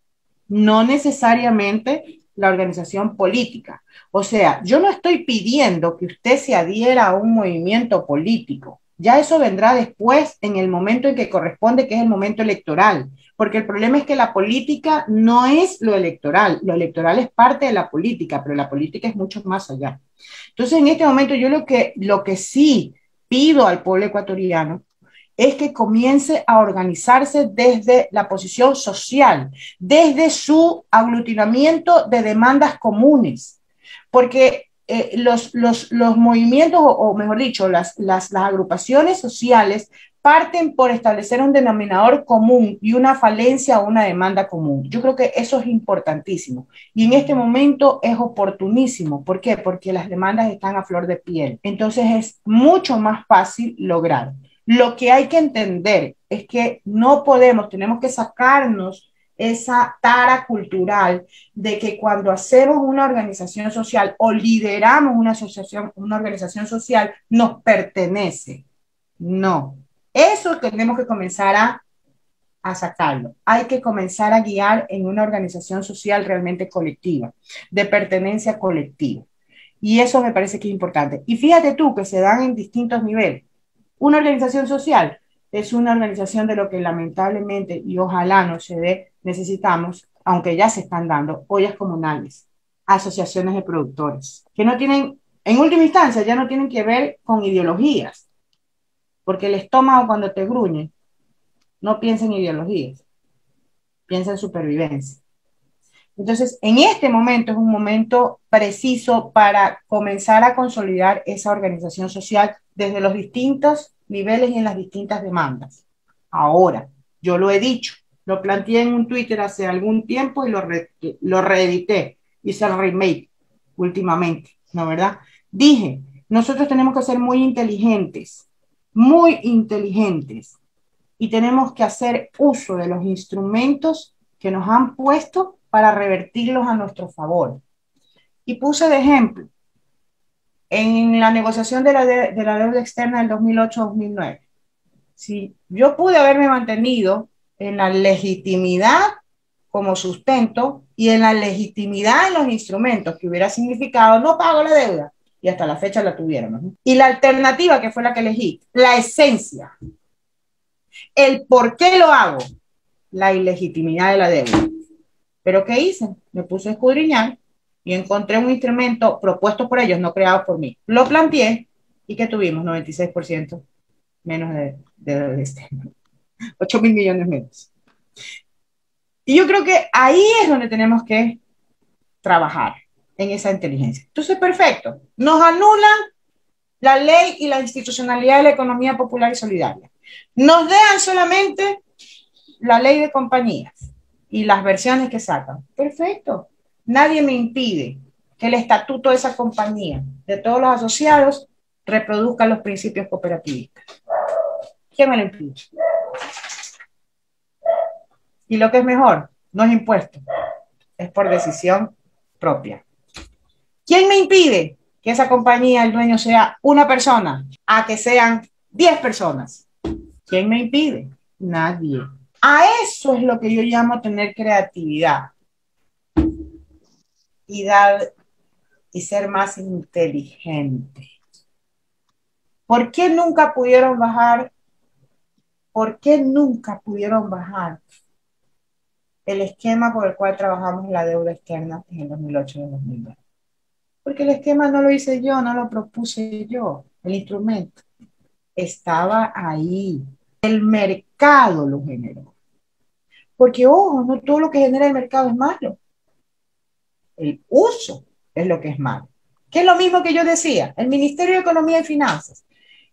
no necesariamente la organización política. O sea, yo no estoy pidiendo que usted se adhiera a un movimiento político. Ya eso vendrá después en el momento en que corresponde, que es el momento electoral. Porque el problema es que la política no es lo electoral es parte de la política, pero la política es mucho más allá. Entonces, en este momento yo lo que sí pido al pueblo ecuatoriano es que comience a organizarse desde la posición social, desde su aglutinamiento de demandas comunes, porque los movimientos, o mejor dicho, las agrupaciones sociales parten por establecer un denominador común y una falencia o una demanda común. Yo creo que eso es importantísimo. Y en este momento es oportunísimo. ¿Por qué? Porque las demandas están a flor de piel. Entonces es mucho más fácil lograr. Lo que hay que entender es que no podemos, tenemos que sacarnos esa tara cultural de que cuando hacemos una organización social o lideramos una organización social, nos pertenece. No. Eso tenemos que comenzar a sacarlo. Hay que comenzar a guiar en una organización social realmente colectiva, de pertenencia colectiva. Y eso me parece que es importante. Y fíjate tú que se dan en distintos niveles. Una organización social es una organización de lo que lamentablemente y ojalá no se dé, necesitamos, aunque ya se están dando, ollas comunales, asociaciones de productores, que no tienen, en última instancia, ya no tienen que ver con ideologías, porque el estómago cuando te gruñe no piensa en ideologías, piensa en supervivencia. Entonces, en este momento es un momento preciso para comenzar a consolidar esa organización social desde los distintos niveles y en las distintas demandas. Ahora, yo lo he dicho, lo planteé en un Twitter hace algún tiempo y lo reedité, hice el remake últimamente. ¿no, verdad? Dije, nosotros tenemos que ser muy inteligentes, y tenemos que hacer uso de los instrumentos que nos han puesto para revertirlos a nuestro favor. Y puse de ejemplo, en la negociación de la deuda externa del 2008-2009, si yo pude haberme mantenido en la legitimidad como sustento y en la legitimidad en los instrumentos, que hubiera significado no pago la deuda, y hasta la fecha la tuvieron, ¿no? Y la alternativa, que fue la que elegí, la esencia, el por qué lo hago, la ilegitimidad de la deuda. ¿Pero qué hice? Me puse a escudriñar y encontré un instrumento propuesto por ellos, no creado por mí. Lo planteé y que tuvimos 96% menos de este, 8.000 millones menos. Y yo creo que ahí es donde tenemos que trabajar, en esa inteligencia. Entonces, perfecto. Nos anulan la ley y la institucionalidad de la economía popular y solidaria. Nos dejan solamente la ley de compañías y las versiones que sacan. Perfecto. Nadie me impide que el estatuto de esa compañía, de todos los asociados, reproduzca los principios cooperativistas. ¿Quién me lo impide? Y lo que es mejor, no es impuesto, es por decisión propia. ¿Quién me impide que esa compañía, el dueño sea una persona, a que sean 10 personas? ¿Quién me impide? Nadie. A eso es lo que yo llamo tener creatividad y dar y ser más inteligente. ¿Por qué nunca pudieron bajar? ¿Por qué nunca pudieron bajar el esquema por el cual trabajamos la deuda externa en el 2008 y el 2009? Porque el esquema no lo hice yo, no lo propuse yo, el instrumento estaba ahí. El mercado lo generó. Porque, ojo, no todo lo que genera el mercado es malo. El uso es lo que es malo. Que es lo mismo que yo decía, el Ministerio de Economía y Finanzas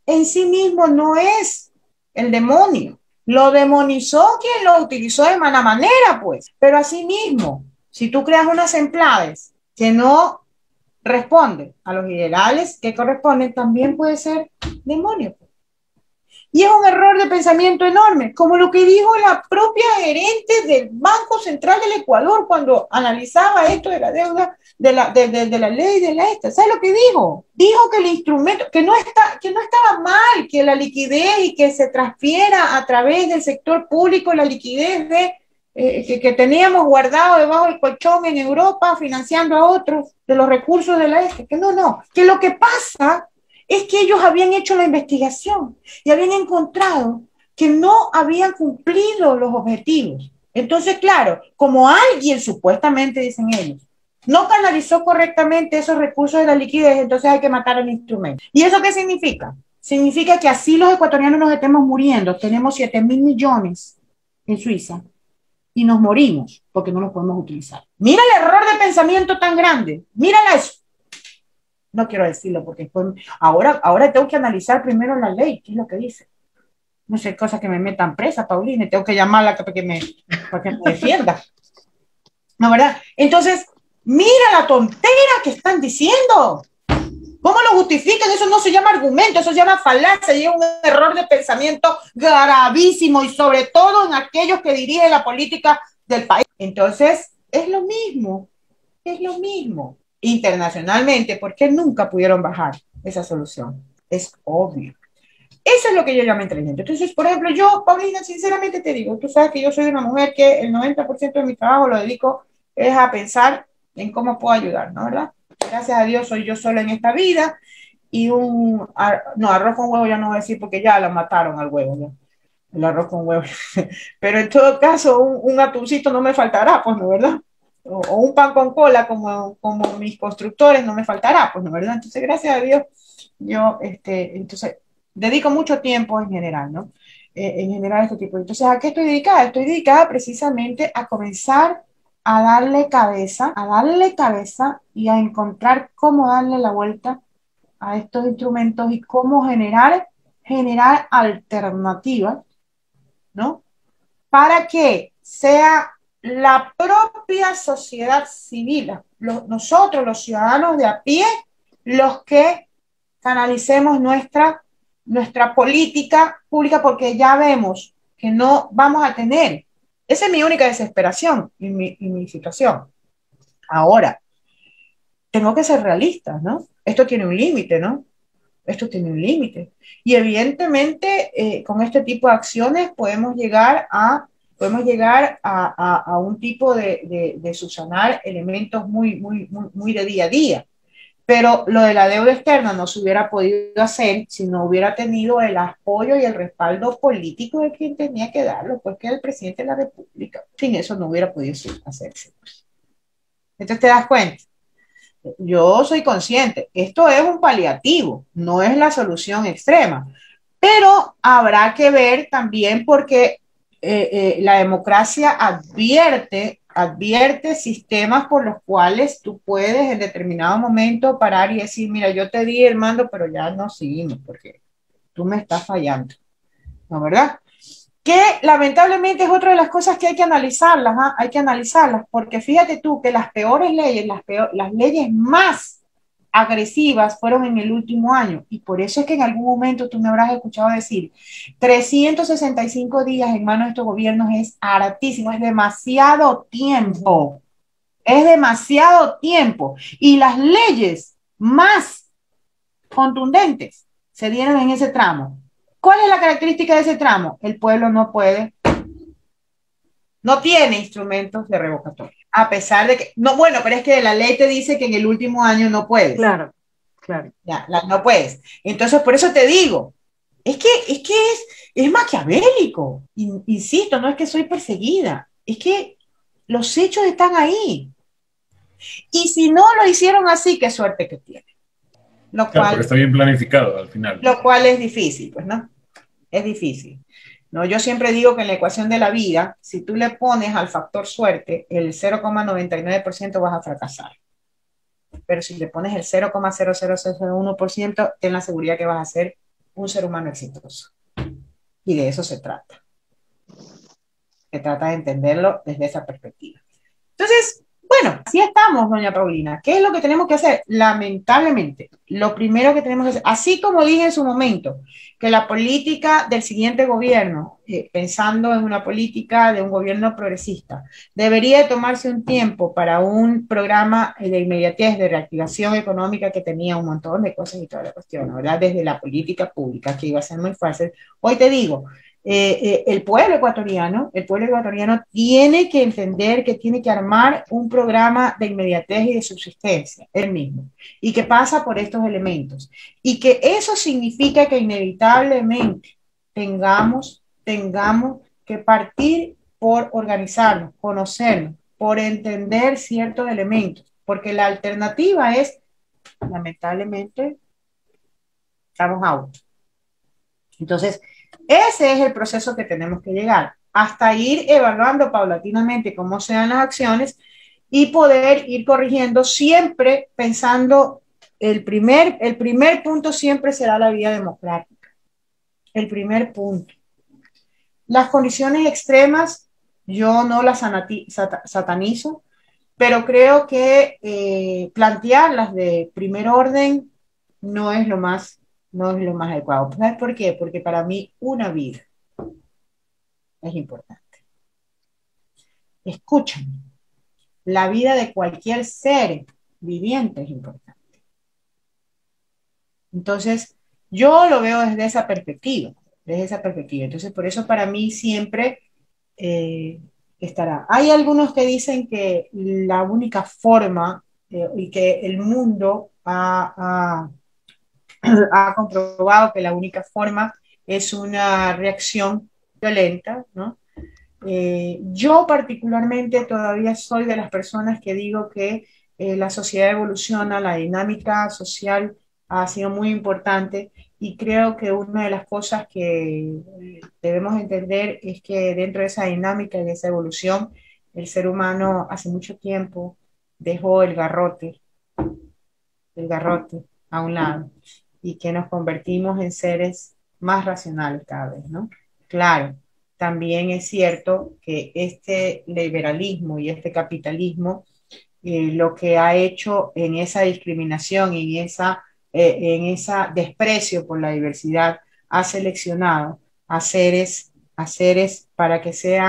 en sí mismo no es el demonio. Lo demonizó quien lo utilizó de mala manera, pues. Pero así mismo, si tú creas unas empleadas que no responden a los ideales que corresponden, también puede ser demonio. Y es un error de pensamiento enorme, como lo que dijo la propia gerente del Banco Central del Ecuador cuando analizaba esto de la deuda, de la ley de la esta. ¿Sabes lo que dijo? Dijo que el instrumento, que no estaba mal que la liquidez y que se transfiera a través del sector público la liquidez que teníamos guardado debajo del colchón en Europa, financiando a otros de los recursos de la este. Que no, que lo que pasa es que ellos habían hecho la investigación y habían encontrado que no habían cumplido los objetivos. Entonces, claro, como alguien supuestamente, dicen ellos, no canalizó correctamente esos recursos de la liquidez, entonces hay que matar al instrumento. ¿Y eso qué significa? Significa que así los ecuatorianos nos estemos muriendo. Tenemos 7.000 millones en Suiza y nos morimos porque no los podemos utilizar. Mira el error de pensamiento tan grande. Mírala eso. No quiero decirlo porque después, ahora tengo que analizar primero la ley, qué es lo que dice. No sé, cosas que me metan presa, Paulina, tengo que llamarla para que me defienda. ¿No, verdad? Entonces, mira la tontera que están diciendo. ¿Cómo lo justifican? Eso no se llama argumento, eso se llama falacia y es un error de pensamiento gravísimo y sobre todo en aquellos que dirigen la política del país. Entonces, es lo mismo. Internacionalmente, ¿por qué nunca pudieron bajar esa solución? Es obvio. Eso es lo que yo llamo inteligente. Entonces, por ejemplo, yo, Paulina, sinceramente te digo, tú sabes que yo soy una mujer que el 90% de mi trabajo lo dedico es a pensar en cómo puedo ayudar, ¿no? ¿Verdad? Gracias a Dios soy yo sola en esta vida y arroz con huevo ya no voy a decir porque ya lo mataron al huevo, ¿no? El arroz con huevo. Pero en todo caso, un atuncito no me faltará, pues, ¿no? ¿Verdad? O un pan con cola como mis constructores no me faltará, pues, ¿no? ¿Verdad? Entonces, gracias a Dios, yo, entonces, dedico mucho tiempo en general, ¿no? En general a este tipo. Entonces, ¿a qué estoy dedicada? Estoy dedicada precisamente a comenzar a darle cabeza y a encontrar cómo darle la vuelta a estos instrumentos y cómo generar alternativas, ¿no? Para que sea la propia sociedad civil, nosotros los ciudadanos de a pie, los que canalicemos nuestra política pública, porque ya vemos que no vamos a tener. Esa es mi única desesperación y mi situación. Ahora, tengo que ser realista, ¿no? Esto tiene un límite, ¿no? Esto tiene un límite. Y evidentemente, con este tipo de acciones podemos llegar a un tipo de subsanar elementos muy de día a día. Pero lo de la deuda externa no se hubiera podido hacer si no hubiera tenido el apoyo y el respaldo político de quien tenía que darlo, pues que es el presidente de la República. Sin eso no hubiera podido hacerse. Entonces te das cuenta. Yo soy consciente, esto es un paliativo, no es la solución extrema, pero habrá que ver también porque la democracia advierte sistemas por los cuales tú puedes en determinado momento parar y decir, mira, yo te di el mando, pero ya no seguimos porque tú me estás fallando, ¿no, verdad? Que lamentablemente es otra de las cosas que hay que analizarlas, ¿eh? Hay que analizarlas, porque fíjate tú que las peores leyes, las leyes más agresivas fueron en el último año, y por eso es que en algún momento tú me habrás escuchado decir, 365 días en manos de estos gobiernos es hartísimo, es demasiado tiempo, y las leyes más contundentes se dieron en ese tramo. ¿Cuál es la característica de ese tramo? El pueblo no tiene instrumentos de revocatoria, a pesar de que, no, bueno, pero es que la ley te dice que en el último año no puedes. Claro, claro. Ya, no puedes. Entonces, por eso te digo, es maquiavélico. Insisto, no es que soy perseguida, es que los hechos están ahí. Y si no lo hicieron así, qué suerte que tienen. Claro, porque está bien planificado al final. Lo cual es difícil, pues, ¿no? Es difícil. No, yo siempre digo que en la ecuación de la vida, si tú le pones al factor suerte el 0,99% vas a fracasar. Pero si le pones el 0,00001%, ten la seguridad que vas a ser un ser humano exitoso. Y de eso se trata. Se trata de entenderlo desde esa perspectiva. Entonces, bueno, así estamos, doña Paulina. ¿Qué es lo que tenemos que hacer? Lamentablemente, lo primero que tenemos que hacer, así como dije en su momento, que la política del siguiente gobierno, pensando en una política de un gobierno progresista, debería tomarse un tiempo para un programa de inmediatez, de reactivación económica que tenía un montón de cosas y toda la cuestión, ¿verdad? Desde la política pública, que iba a ser muy fácil. Hoy te digo, el pueblo ecuatoriano tiene que entender que tiene que armar un programa de inmediatez y de subsistencia, él mismo, y que pasa por estos elementos. Y que eso significa que inevitablemente tengamos que partir por organizarnos, conocernos, por entender ciertos elementos, porque la alternativa es, lamentablemente, estamos out. Entonces, ese es el proceso que tenemos que llegar, hasta ir evaluando paulatinamente cómo sean las acciones y poder ir corrigiendo, siempre pensando, el primer punto siempre será la vía democrática. El primer punto. Las condiciones extremas, yo no las satanizo, pero creo que plantearlas de primer orden no es lo más adecuado. ¿Sabes por qué? Porque para mí una vida es importante. Escúchame, la vida de cualquier ser viviente es importante. Entonces, yo lo veo desde esa perspectiva. Entonces, por eso para mí siempre estará. Hay algunos que dicen que la única forma y que el mundo ha comprobado que la única forma es una reacción violenta, ¿no? Yo particularmente todavía soy de las personas que digo que la sociedad evoluciona, la dinámica social ha sido muy importante, y creo que una de las cosas que debemos entender es que dentro de esa dinámica y de esa evolución, el ser humano hace mucho tiempo dejó el garrote a un lado, y que nos convertimos en seres más racionales cada vez, ¿no? Claro, también es cierto que este liberalismo y este capitalismo lo que ha hecho en esa discriminación y en esa desprecio por la diversidad, ha seleccionado a seres para que se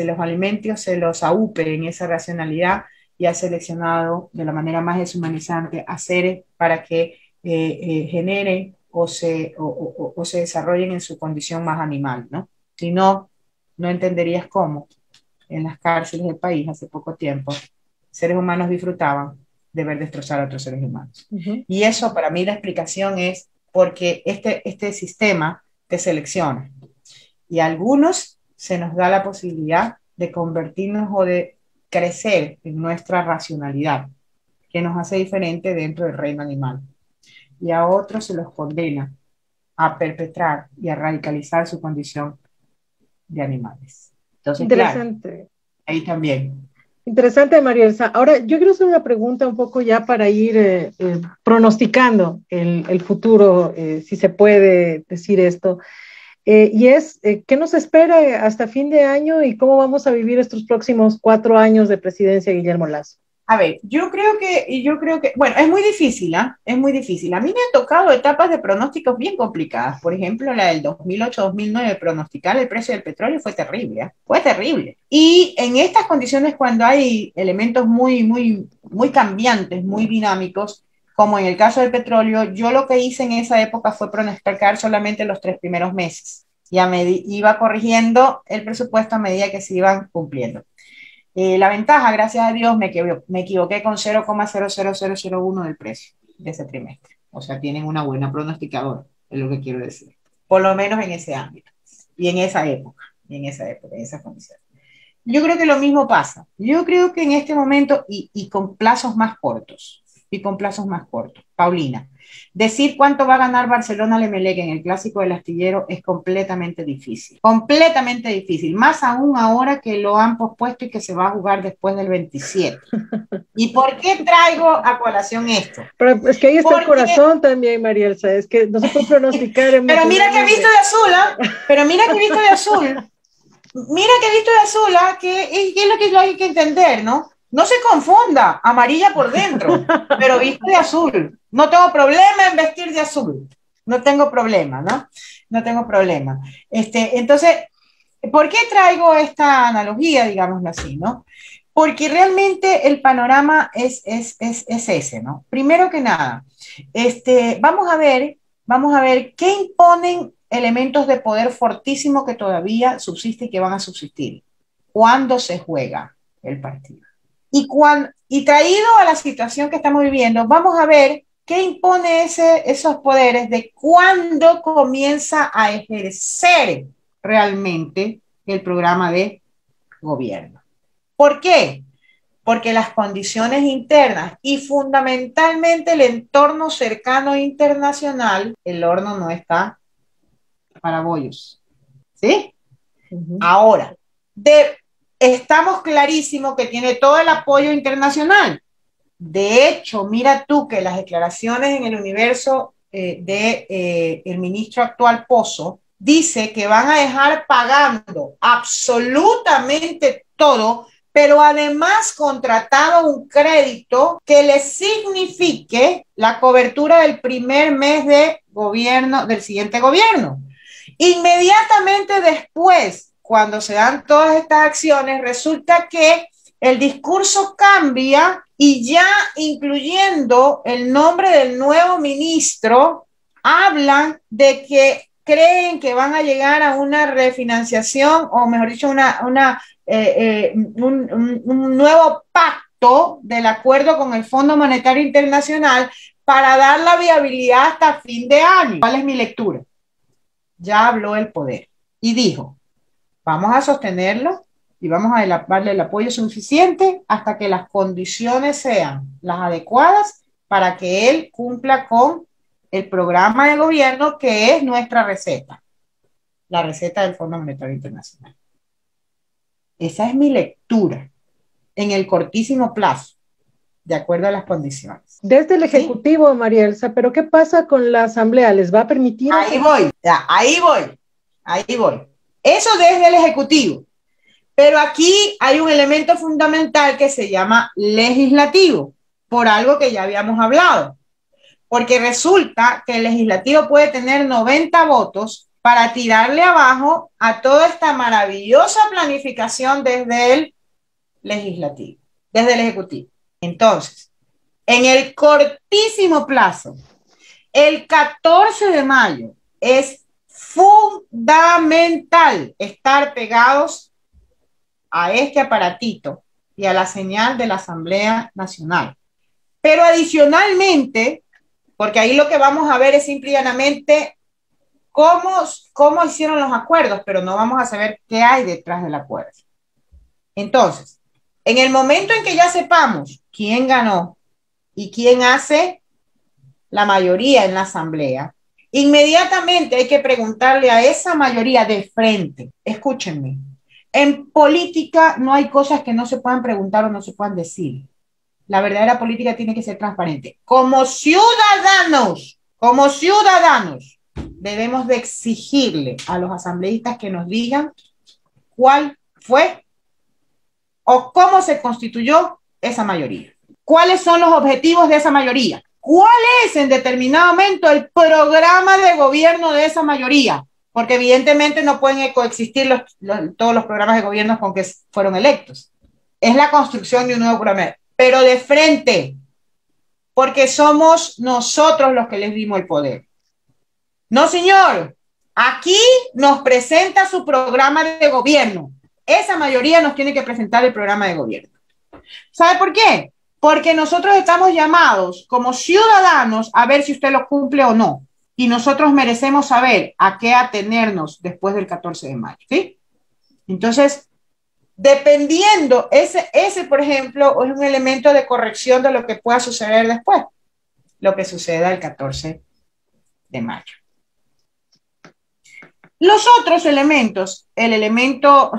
los alimente o se los aupe en esa racionalidad, y ha seleccionado de la manera más deshumanizante a seres para que generen o se desarrollen en su condición más animal, ¿no? Si no, no entenderías cómo en las cárceles del país hace poco tiempo seres humanos disfrutaban de ver destrozar a otros seres humanos. Y eso, para mí, la explicación es porque este sistema te selecciona. Y a algunos se nos da la posibilidad de convertirnos o de crecer en nuestra racionalidad, que nos hace diferente dentro del reino animal. Y a otros se los condena a perpetrar y a radicalizar su condición de animales. Entonces, interesante. Claro, ahí también. Interesante, María Elsa. Ahora, yo quiero hacer una pregunta un poco ya para ir pronosticando el futuro, si se puede decir esto. Y es, ¿qué nos espera hasta fin de año y cómo vamos a vivir estos próximos 4 años de presidencia de Guillermo Lasso? A ver, yo creo que, bueno, es muy difícil, ¿ah? Es muy difícil. A mí me han tocado etapas de pronósticos bien complicadas. Por ejemplo, la del 2008-2009, pronosticar el precio del petróleo fue terrible, ¿ah? Fue terrible. Y en estas condiciones, cuando hay elementos muy cambiantes, muy dinámicos, como en el caso del petróleo, yo lo que hice en esa época fue pronosticar solamente los 3 primeros meses. Ya iba corrigiendo el presupuesto a medida que se iban cumpliendo. La ventaja, gracias a Dios, me equivoqué con 0,00001 del precio de ese trimestre. O sea, tienen una buena pronosticadora, es lo que quiero decir. Por lo menos en ese ámbito y en esa época, en esas condiciones. Yo creo que lo mismo pasa. Yo creo que en este momento, y con plazos más cortos, Paulina, decir cuánto va a ganar Barcelona al Emelec en el Clásico del Astillero es completamente difícil, más aún ahora que lo han pospuesto y que se va a jugar después del 27. ¿Y por qué traigo a colación esto? Pero es que ahí está el corazón también, María Elsa, es que no se puede pronosticar. Pero mira que he visto de azul, ¿eh? Pero mira que he visto de azul. Mira que he visto de azul, ¿eh? Que es lo que hay que entender, ¿no? No se confunda, amarilla por dentro, pero viste de azul. No tengo problema en vestir de azul. No tengo problema, ¿no? No tengo problema. Entonces, ¿por qué traigo esta analogía, digámoslo así, ¿no? Porque realmente el panorama es ese, ¿no? Primero que nada, vamos a ver qué imponen elementos de poder fortísimo que todavía subsisten y que van a subsistir. ¿Cuándo se juega el partido? Y traído a la situación que estamos viviendo, vamos a ver qué impone esos poderes de cuándo comienza a ejercer realmente el programa de gobierno. ¿Por qué? Porque las condiciones internas y fundamentalmente el entorno cercano internacional, el horno no está para bollos. ¿Sí? Ahora, estamos clarísimos que tiene todo el apoyo internacional. De hecho, mira tú que las declaraciones en el Universo del ministro actual Pozo dice que van a dejar pagando absolutamente todo, pero además contratado un crédito que le signifique la cobertura del primer mes de gobierno del siguiente gobierno. Inmediatamente después, cuando se dan todas estas acciones, resulta que el discurso cambia y ya incluyendo el nombre del nuevo ministro, hablan de que creen que van a llegar a una refinanciación, o mejor dicho, un nuevo pacto del acuerdo con el Fondo Monetario Internacional para dar la viabilidad hasta fin de año. ¿Cuál es mi lectura? Ya habló el poder y dijo, vamos a sostenerlo y vamos a darle el apoyo suficiente hasta que las condiciones sean las adecuadas para que él cumpla con el programa de gobierno que es nuestra receta, la receta del Fondo Monetario Internacional. Esa es mi lectura en el cortísimo plazo, de acuerdo a las condiciones. Desde el Ejecutivo, ¿sí? María Elsa, pero ¿qué pasa con la Asamblea? ¿Les va a permitir? Ahí voy. Eso desde el Ejecutivo. Pero aquí hay un elemento fundamental que se llama legislativo, por algo que ya habíamos hablado. Porque resulta que el legislativo puede tener 90 votos para tirarle abajo a toda esta maravillosa planificación desde el legislativo, desde el ejecutivo. Entonces, en el cortísimo plazo, el 14 de mayo es fundamental estar pegados a este aparatito y a la señal de la Asamblea Nacional. Pero adicionalmente, porque ahí lo que vamos a ver es simple y llanamente cómo hicieron los acuerdos, pero no vamos a saber qué hay detrás del acuerdo. Entonces, en el momento en que ya sepamos quién ganó y quién hace la mayoría en la asamblea, inmediatamente hay que preguntarle a esa mayoría de frente, escúchenme, en política no hay cosas que no se puedan preguntar o no se puedan decir. La verdadera política tiene que ser transparente. Como ciudadanos, debemos de exigirle a los asambleístas que nos digan cuál fue o cómo se constituyó esa mayoría. ¿Cuáles son los objetivos de esa mayoría? ¿Cuál es en determinado momento el programa de gobierno de esa mayoría? Porque evidentemente no pueden coexistir todos los programas de gobierno con que fueron electos. Es la construcción de un nuevo programa, pero de frente, porque somos nosotros los que les dimos el poder. No, señor, aquí nos presenta su programa de gobierno. Esa mayoría nos tiene que presentar el programa de gobierno. ¿Sabe por qué? Porque nosotros estamos llamados como ciudadanos a ver si usted lo cumple o no. Y nosotros merecemos saber a qué atenernos después del 14 de mayo, ¿sí? Entonces, dependiendo, ese, por ejemplo, es un elemento de corrección de lo que pueda suceder después, lo que suceda el 14 de mayo. Los otros elementos, el elemento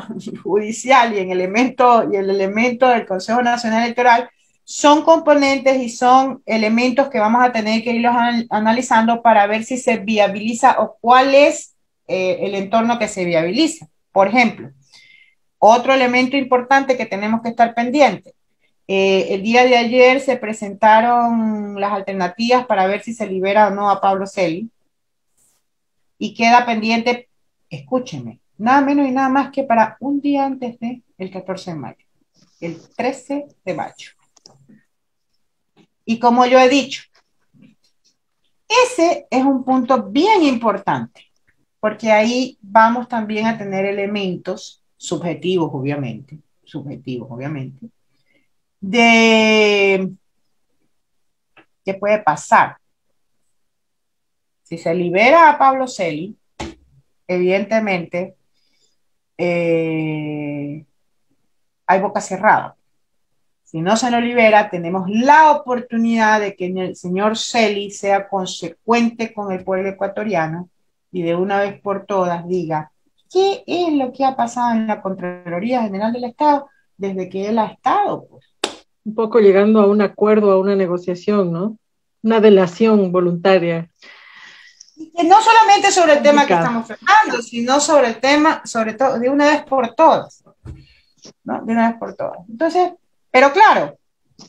judicial y el elemento del Consejo Nacional Electoral, son componentes y son elementos que vamos a tener que irlos analizando para ver si se viabiliza o cuál es el entorno que se viabiliza. Por ejemplo, otro elemento importante que tenemos que estar pendientes. El día de ayer se presentaron las alternativas para ver si se libera o no a Pablo Celi. Y queda pendiente, escúchenme, nada menos y nada más que para un día antes del 14 de mayo, el 13 de mayo. Y como yo he dicho, ese es un punto bien importante, porque ahí vamos también a tener elementos subjetivos, obviamente, de qué puede pasar. Si se libera a Pablo Celi, evidentemente hay boca cerrada. Si no se lo libera, tenemos la oportunidad de que el señor Celi sea consecuente con el pueblo ecuatoriano y de una vez por todas diga qué es lo que ha pasado en la Contraloría General del Estado desde que él ha estado. Pues. Un poco llegando a un acuerdo, a una negociación, ¿no? Una delación voluntaria. Y que no solamente sobre el tema que estamos tratando, sino sobre el tema, sobre todo, de una vez por todas. ¿No? De una vez por todas. Entonces, pero claro,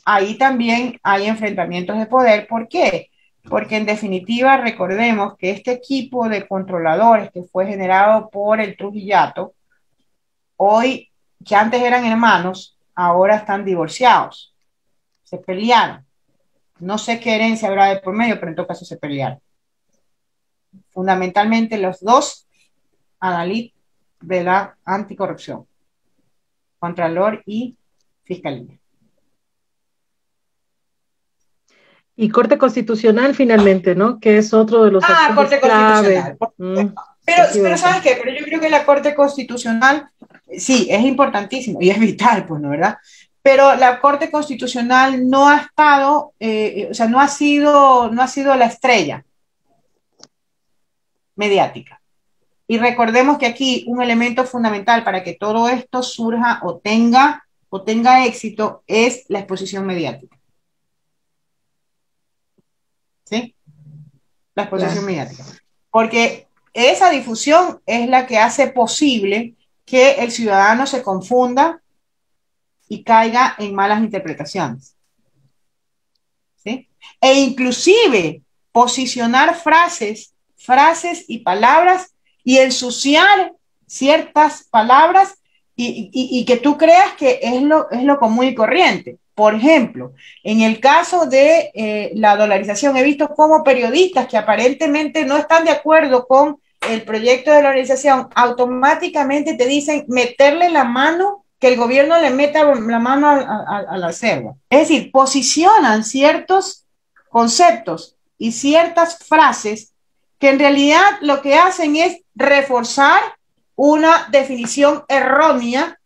ahí también hay enfrentamientos de poder. ¿Por qué? Porque en definitiva recordemos que este equipo de controladores que fue generado por el Trujillato, hoy, que antes eran hermanos, ahora están divorciados. Se pelearon. No sé qué herencia habrá de por medio, pero en todo caso se pelearon. Fundamentalmente los dos a la lid de la anticorrupción, Contralor y Fiscalía. Y Corte Constitucional finalmente, ¿no? Que es otro de los Corte clave. Constitucional. Pero ¿sabes qué? Pero yo creo que la Corte Constitucional, sí, es importantísimo y es vital, pues, ¿no? ¿Verdad? Pero la Corte Constitucional no ha estado, o sea, no ha sido la estrella mediática. Y recordemos que aquí un elemento fundamental para que todo esto surja o tenga éxito es la exposición mediática. ¿Sí? La exposición mediática. Porque esa difusión es la que hace posible que el ciudadano se confunda y caiga en malas interpretaciones. ¿Sí? E inclusive posicionar frases y palabras y ensuciar ciertas palabras y que tú creas que es lo común y corriente. Por ejemplo, en el caso de la dolarización, he visto como periodistas que aparentemente no están de acuerdo con el proyecto de dolarización, automáticamente te dicen meterle la mano, que el gobierno le meta la mano a la selva. Es decir, posicionan ciertos conceptos y ciertas frases que en realidad lo que hacen es reforzar una definición errónea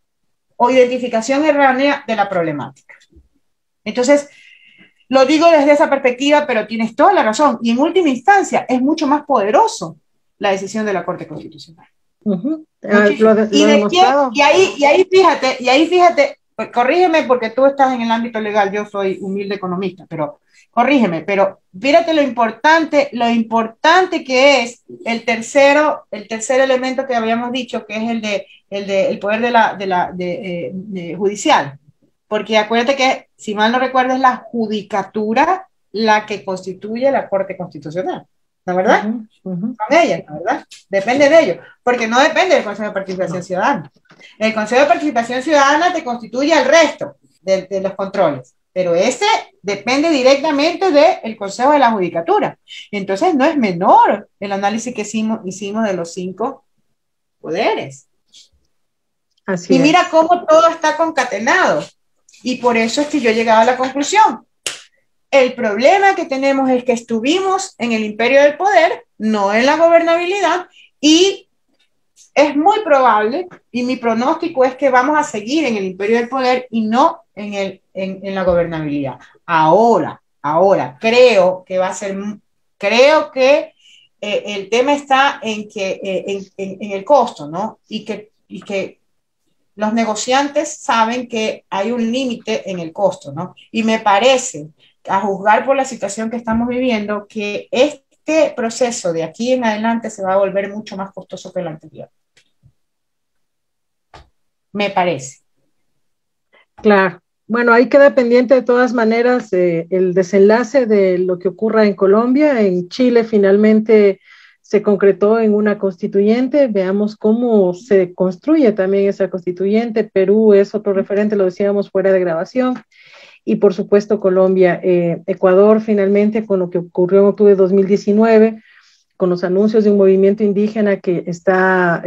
o identificación errónea de la problemática. Entonces, lo digo desde esa perspectiva, pero tienes toda la razón. Y en última instancia, es mucho más poderoso la decisión de la Corte Constitucional. Y ahí fíjate, pues, corrígeme porque tú estás en el ámbito legal, yo soy humilde economista, pero corrígeme, pero fíjate lo importante que es el tercer elemento que habíamos dicho, que es el poder judicial. Porque acuérdate que, si mal no recuerdo, es la judicatura la que constituye la Corte Constitucional. ¿No es verdad? Son ellas, ¿no? ¿Verdad? Depende de ellos, porque no depende del Consejo de Participación Ciudadana. El Consejo de Participación Ciudadana te constituye al resto de los controles, pero ese depende directamente del Consejo de la Judicatura. Entonces no es menor el análisis que hicimos de los 5 poderes. Así y es. Mira cómo todo está concatenado. Y por eso es que yo he llegado a la conclusión. El problema que tenemos es que estuvimos en el imperio del poder, no en la gobernabilidad, y es muy probable, y mi pronóstico es que vamos a seguir en el imperio del poder y no en la gobernabilidad. Ahora, creo que el tema está en el costo, ¿no? Y que los negociantes saben que hay un límite en el costo, ¿no? Y me parece, a juzgar por la situación que estamos viviendo, que este proceso de aquí en adelante se va a volver mucho más costoso que el anterior. Me parece. Claro. Bueno, ahí queda pendiente de todas maneras el desenlace de lo que ocurra en Colombia. En Chile finalmente se concretó en una constituyente. Veamos cómo se construye también esa constituyente. Perú es otro referente, lo decíamos fuera de grabación. Y por supuesto Colombia, Ecuador finalmente con lo que ocurrió en octubre de 2019, con los anuncios de un movimiento indígena que está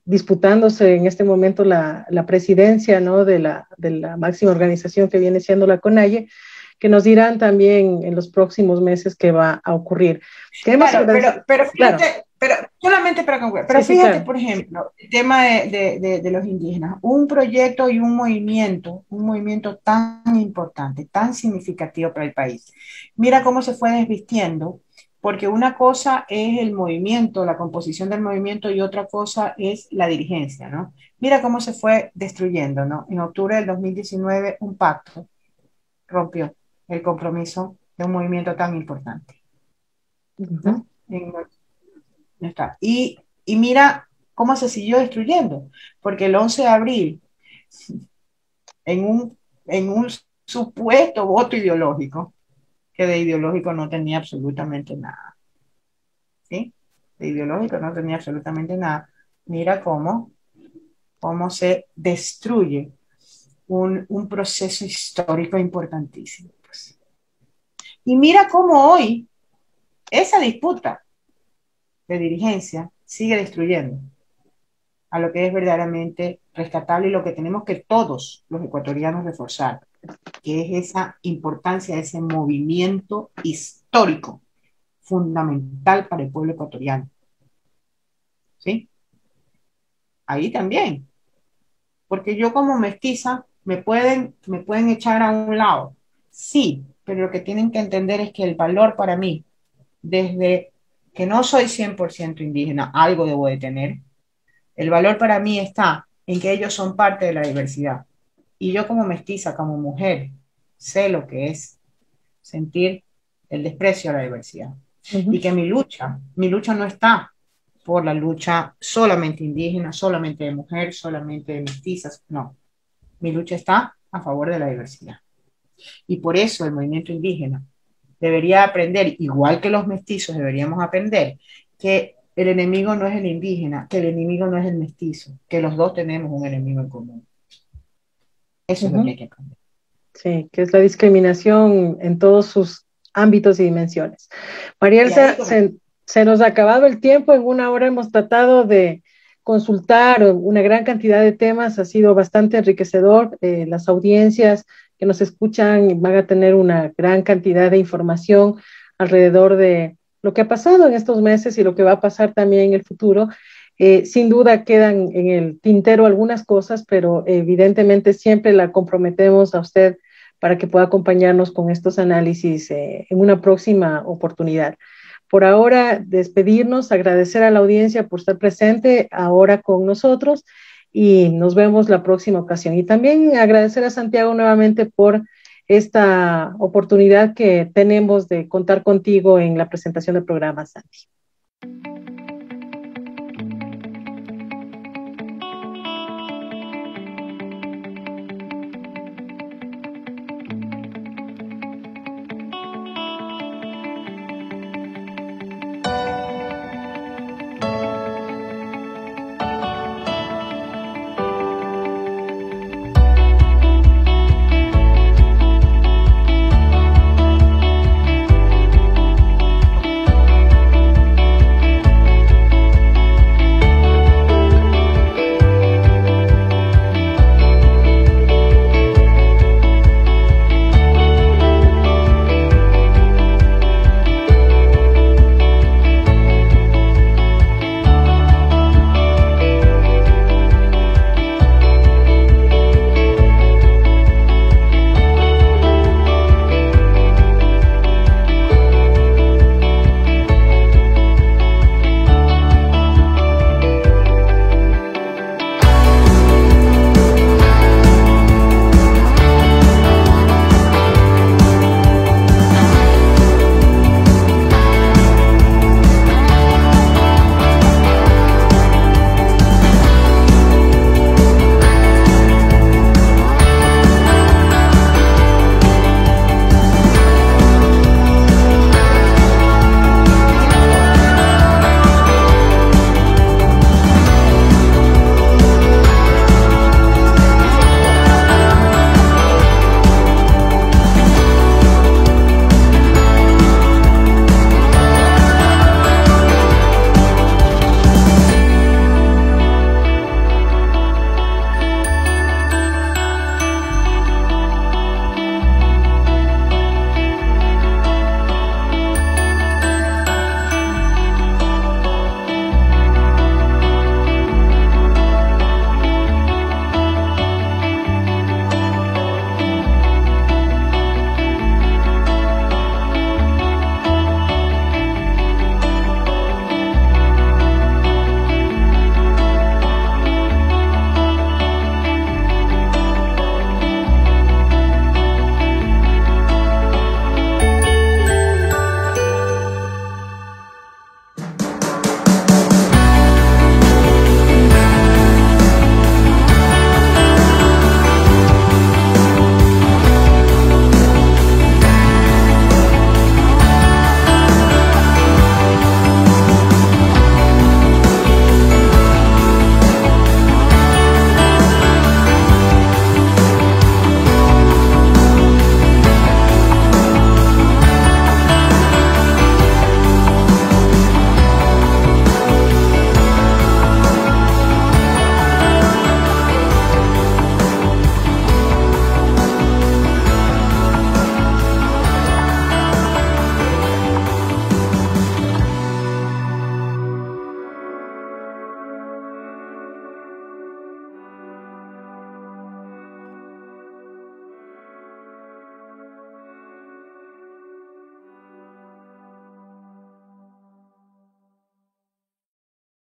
disputándose en este momento la presidencia, ¿no? de la máxima organización que viene siendo la CONAIE, que nos dirán también en los próximos meses qué va a ocurrir. Claro, pero fíjate, claro. Pero solamente para concluir, pero sí, fíjate, claro. Por ejemplo, el tema de los indígenas, un proyecto y un movimiento tan importante, tan significativo para el país. Mira cómo se fue desvistiendo, porque una cosa es el movimiento, la composición del movimiento, y otra cosa es la dirigencia, ¿no? Mira cómo se fue destruyendo, ¿no? En octubre del 2019, un pacto rompió el compromiso de un movimiento tan importante, ¿no? Y mira cómo se siguió destruyendo, porque el 11 de abril, en un supuesto voto ideológico, que de ideológico no tenía absolutamente nada, ¿sí? De ideológico no tenía absolutamente nada. Mira cómo se destruye un proceso histórico importantísimo, pues. Y mira cómo hoy esa disputa de dirigencia sigue destruyendo a lo que es verdaderamente rescatable y lo que tenemos que todos los ecuatorianos reforzar, que es esa importancia, ese movimiento histórico fundamental para el pueblo ecuatoriano. ¿Sí? Ahí también. Porque yo como mestiza me pueden echar a un lado. Sí, pero lo que tienen que entender es que el valor para mí, desde que no soy 100% indígena, algo debo de tener, el valor para mí está en que ellos son parte de la diversidad. Y yo como mestiza, como mujer, sé lo que es sentir el desprecio a la diversidad. Y que mi lucha no está por la lucha solamente indígena, solamente de mujer, solamente de mestizas. No, mi lucha está a favor de la diversidad. Y por eso el movimiento indígena debería aprender, igual que los mestizos deberíamos aprender, que el enemigo no es el indígena, que el enemigo no es el mestizo, que los dos tenemos un enemigo en común. Eso es lo que hay que aprender. Sí, que es la discriminación en todos sus ámbitos y dimensiones. María Elsa, se nos ha acabado el tiempo. En una hora hemos tratado de consultar una gran cantidad de temas. Ha sido bastante enriquecedor. Las audiencias que nos escuchan van a tener una gran cantidad de información alrededor de lo que ha pasado en estos meses y lo que va a pasar también en el futuro. Sin duda quedan en el tintero algunas cosas, pero evidentemente siempre la comprometemos a usted para que pueda acompañarnos con estos análisis en una próxima oportunidad. Por ahora, despedirnos, agradecer a la audiencia por estar presente ahora con nosotros y nos vemos la próxima ocasión. Y también agradecer a Santiago nuevamente por esta oportunidad que tenemos de contar contigo en la presentación del programa, Santi.